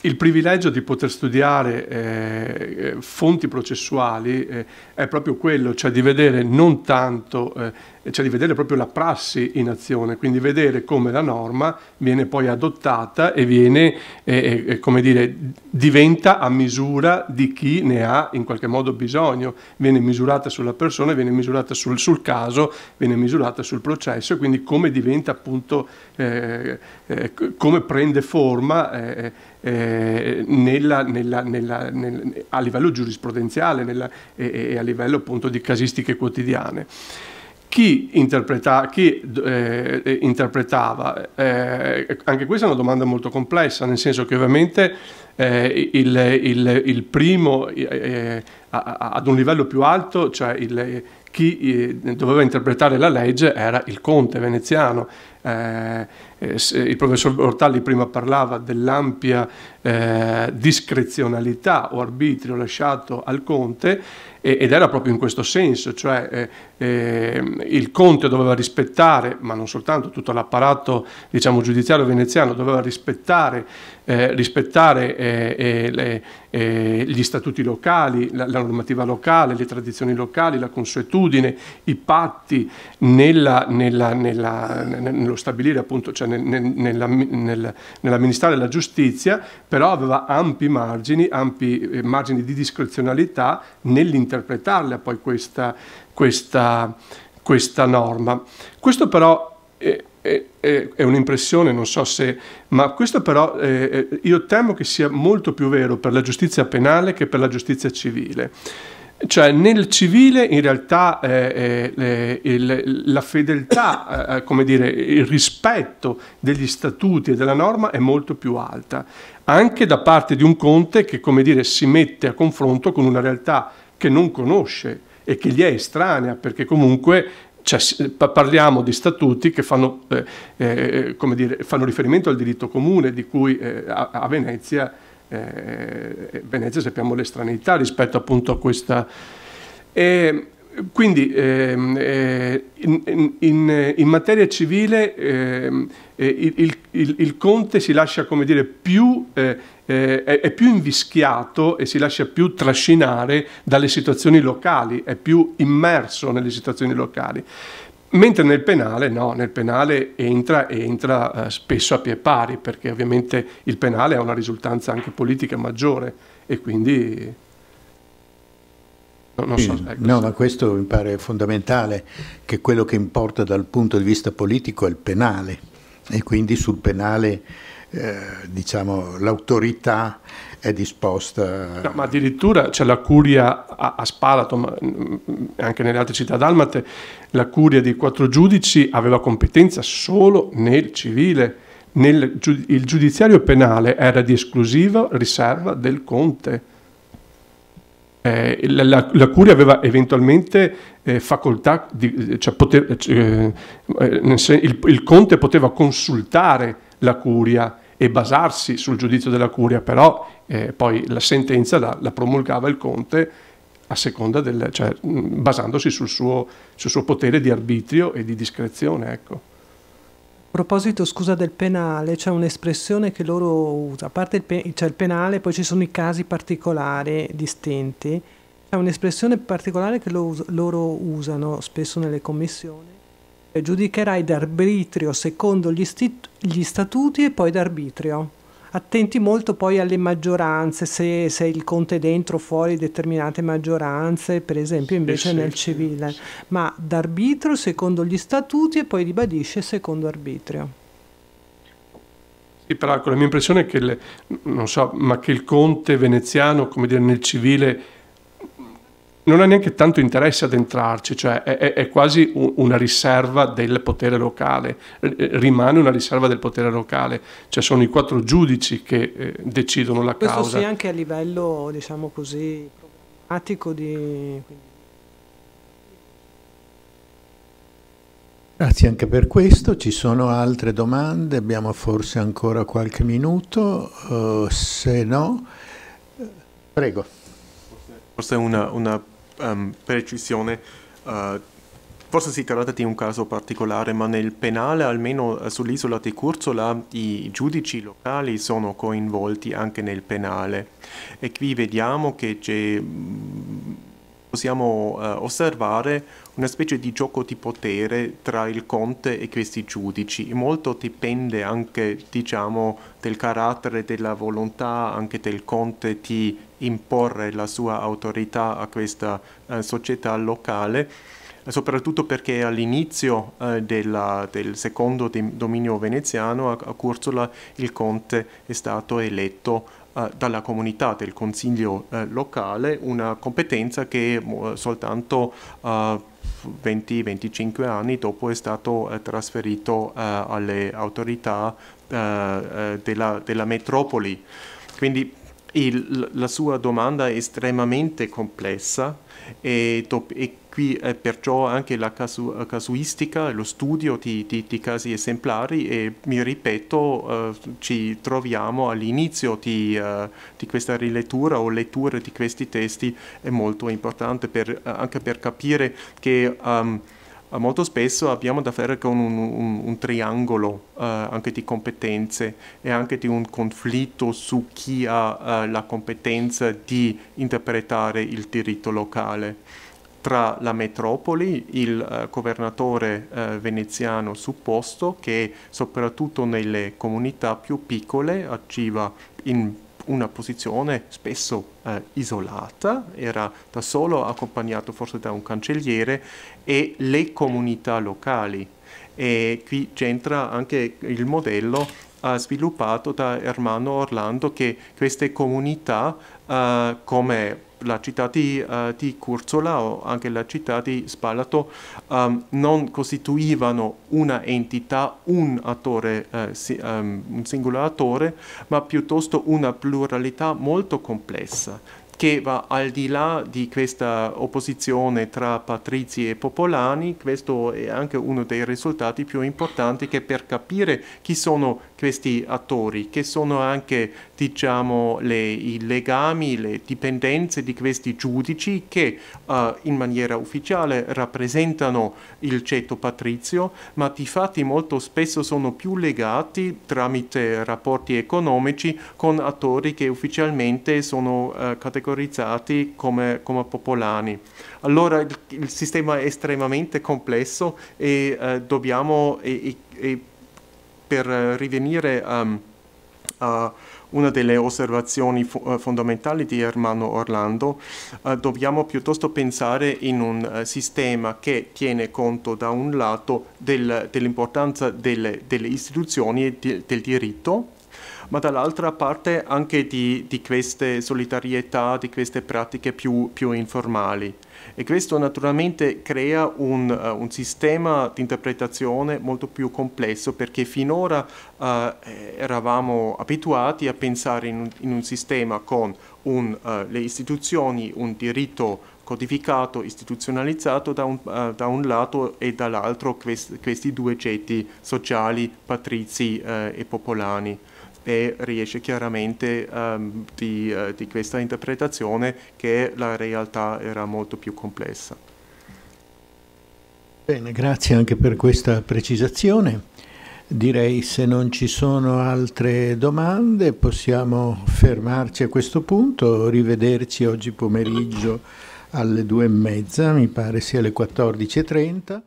il privilegio di poter studiare fonti processuali è proprio quello, cioè di vedere non tanto, cioè di vedere proprio la prassi in azione, quindi vedere come la norma viene poi adottata e viene, come dire, diventa a misura di chi ne ha in qualche modo bisogno, viene misurata sulla persona, viene misurata sul caso, viene misurata sul processo, e quindi come diventa appunto, come prende forma a livello giurisprudenziale e a livello appunto di casistiche quotidiane. Chi interpretava, anche questa è una domanda molto complessa, nel senso che ovviamente il primo ad un livello più alto, cioè chi doveva interpretare la legge era il conte veneziano. Il professor Ortalli prima parlava dell'ampia discrezionalità o arbitrio lasciato al conte, ed era proprio in questo senso, cioè il conte doveva rispettare, ma non soltanto, tutto l'apparato, diciamo, giudiziario veneziano doveva rispettare gli statuti locali, la normativa locale, le tradizioni locali, la consuetudine, i patti nello stabilire appunto, cioè nell'amministrare la giustizia, però aveva ampi margini di discrezionalità nell'interpretarla poi questa norma. Questo però è un'impressione, non so se, ma questo però io temo che sia molto più vero per la giustizia penale che per la giustizia civile. Cioè nel civile in realtà la fedeltà, come dire, il rispetto degli statuti e della norma è molto più alta, anche da parte di un conte che, come dire, si mette a confronto con una realtà che non conosce e che gli è estranea, perché comunque parliamo di statuti che fanno, come dire, fanno riferimento al diritto comune, di cui a Venezia sappiamo l'estraneità rispetto appunto a questa. Quindi in materia civile il conte si lascia, come dire, è più invischiato e si lascia più trascinare dalle situazioni locali, è più immerso nelle situazioni locali. Mentre nel penale no, nel penale entra spesso a pie pari, perché ovviamente il penale ha una risultanza anche politica maggiore e quindi non so. Ecco, no, ma questo mi pare fondamentale, che quello che importa dal punto di vista politico è il penale, e quindi sul penale diciamo l'autorità è disposta. No, ma addirittura c'è la curia a Spalato, ma anche nelle altre città dalmate, la curia dei 4 giudici aveva competenza solo nel civile. Il giudiziario penale era di esclusiva riserva del conte. La curia aveva eventualmente facoltà di, cioè il conte poteva consultare la curia e basarsi sul giudizio della curia, però poi la sentenza la promulgava il conte a seconda cioè basandosi sul suo potere di arbitrio e di discrezione, ecco. A proposito, scusa, del penale, c'è un'espressione che loro usano, a parte c'è il penale, poi ci sono i casi particolari distinti, c'è un'espressione particolare che loro usano spesso nelle commissioni: giudicherai d'arbitrio secondo gli statuti e poi d'arbitrio. Attenti molto poi alle maggioranze, se il conte è dentro o fuori determinate maggioranze, per esempio invece nel civile, ma d'arbitrio secondo gli statuti e poi ribadisce secondo arbitrio. Sì, però la mia impressione è che non so, ma che il conte veneziano, come dire, nel civile non ha neanche tanto interesse ad entrarci, cioè è quasi una riserva del potere locale, rimane una riserva del potere locale, cioè sono i 4 giudici che decidono la causa. Questo sì, anche a livello, diciamo così, programmatico Grazie anche per questo. Ci sono altre domande? Abbiamo forse ancora qualche minuto? Se no, prego. Forse una precisione. Forse si tratta di un caso particolare, ma nel penale, almeno sull'isola di Curzola, i giudici locali sono coinvolti anche nel penale. E qui vediamo che possiamo osservare una specie di gioco di potere tra il conte e questi giudici. E molto dipende anche, diciamo, del carattere, della volontà anche del conte di imporre la sua autorità a questa società locale, soprattutto perché all'inizio del secondo dominio veneziano a Curzola il conte è stato eletto dalla comunità del consiglio locale, una competenza che soltanto 20-25 anni dopo è stato trasferito alle autorità della metropoli. Quindi la sua domanda è estremamente complessa e qui perciò anche la casuistica, lo studio di casi esemplari, e mi ripeto, ci troviamo all'inizio di questa rilettura o lettura di questi testi, è molto importante anche per capire che molto spesso abbiamo da fare con un triangolo anche di competenze e anche di un conflitto su chi ha la competenza di interpretare il diritto locale. Tra la metropoli, il governatore veneziano supposto, che soprattutto nelle comunità più piccole agiva in una posizione spesso isolata, era da solo, accompagnato forse da un cancelliere, e le comunità locali. E qui c'entra anche il modello sviluppato da Ermanno Orlando, che queste comunità, come la città di Curzola o anche la città di Spalato, non costituivano una entità, un attore, un singolo attore, ma piuttosto una pluralità molto complessa, che va al di là di questa opposizione tra patrizi e popolani. Questo è anche uno dei risultati più importanti, che per capire chi sono questi attori, che sono anche, diciamo, i legami, le dipendenze di questi giudici che in maniera ufficiale rappresentano il ceto patrizio, ma di fatti molto spesso sono più legati tramite rapporti economici con attori che ufficialmente sono categorizzati come popolani. Allora il sistema è estremamente complesso e dobbiamo, per rivenire una delle osservazioni fondamentali di Ermanno Orlando, dobbiamo piuttosto pensare in un sistema che tiene conto da un lato dell'importanza delle istituzioni e del diritto, ma dall'altra parte anche di queste solidarietà, di queste pratiche più informali. E questo naturalmente crea un sistema di interpretazione molto più complesso, perché finora eravamo abituati a pensare in un sistema con le istituzioni, un diritto codificato, istituzionalizzato da un lato, e dall'altro questi due ceti sociali, patrizi e popolani. E riesce chiaramente di questa interpretazione che la realtà era molto più complessa. Bene, grazie anche per questa precisazione. Direi, se non ci sono altre domande, possiamo fermarci a questo punto, rivederci oggi pomeriggio alle 2:30, mi pare sia alle 14:30.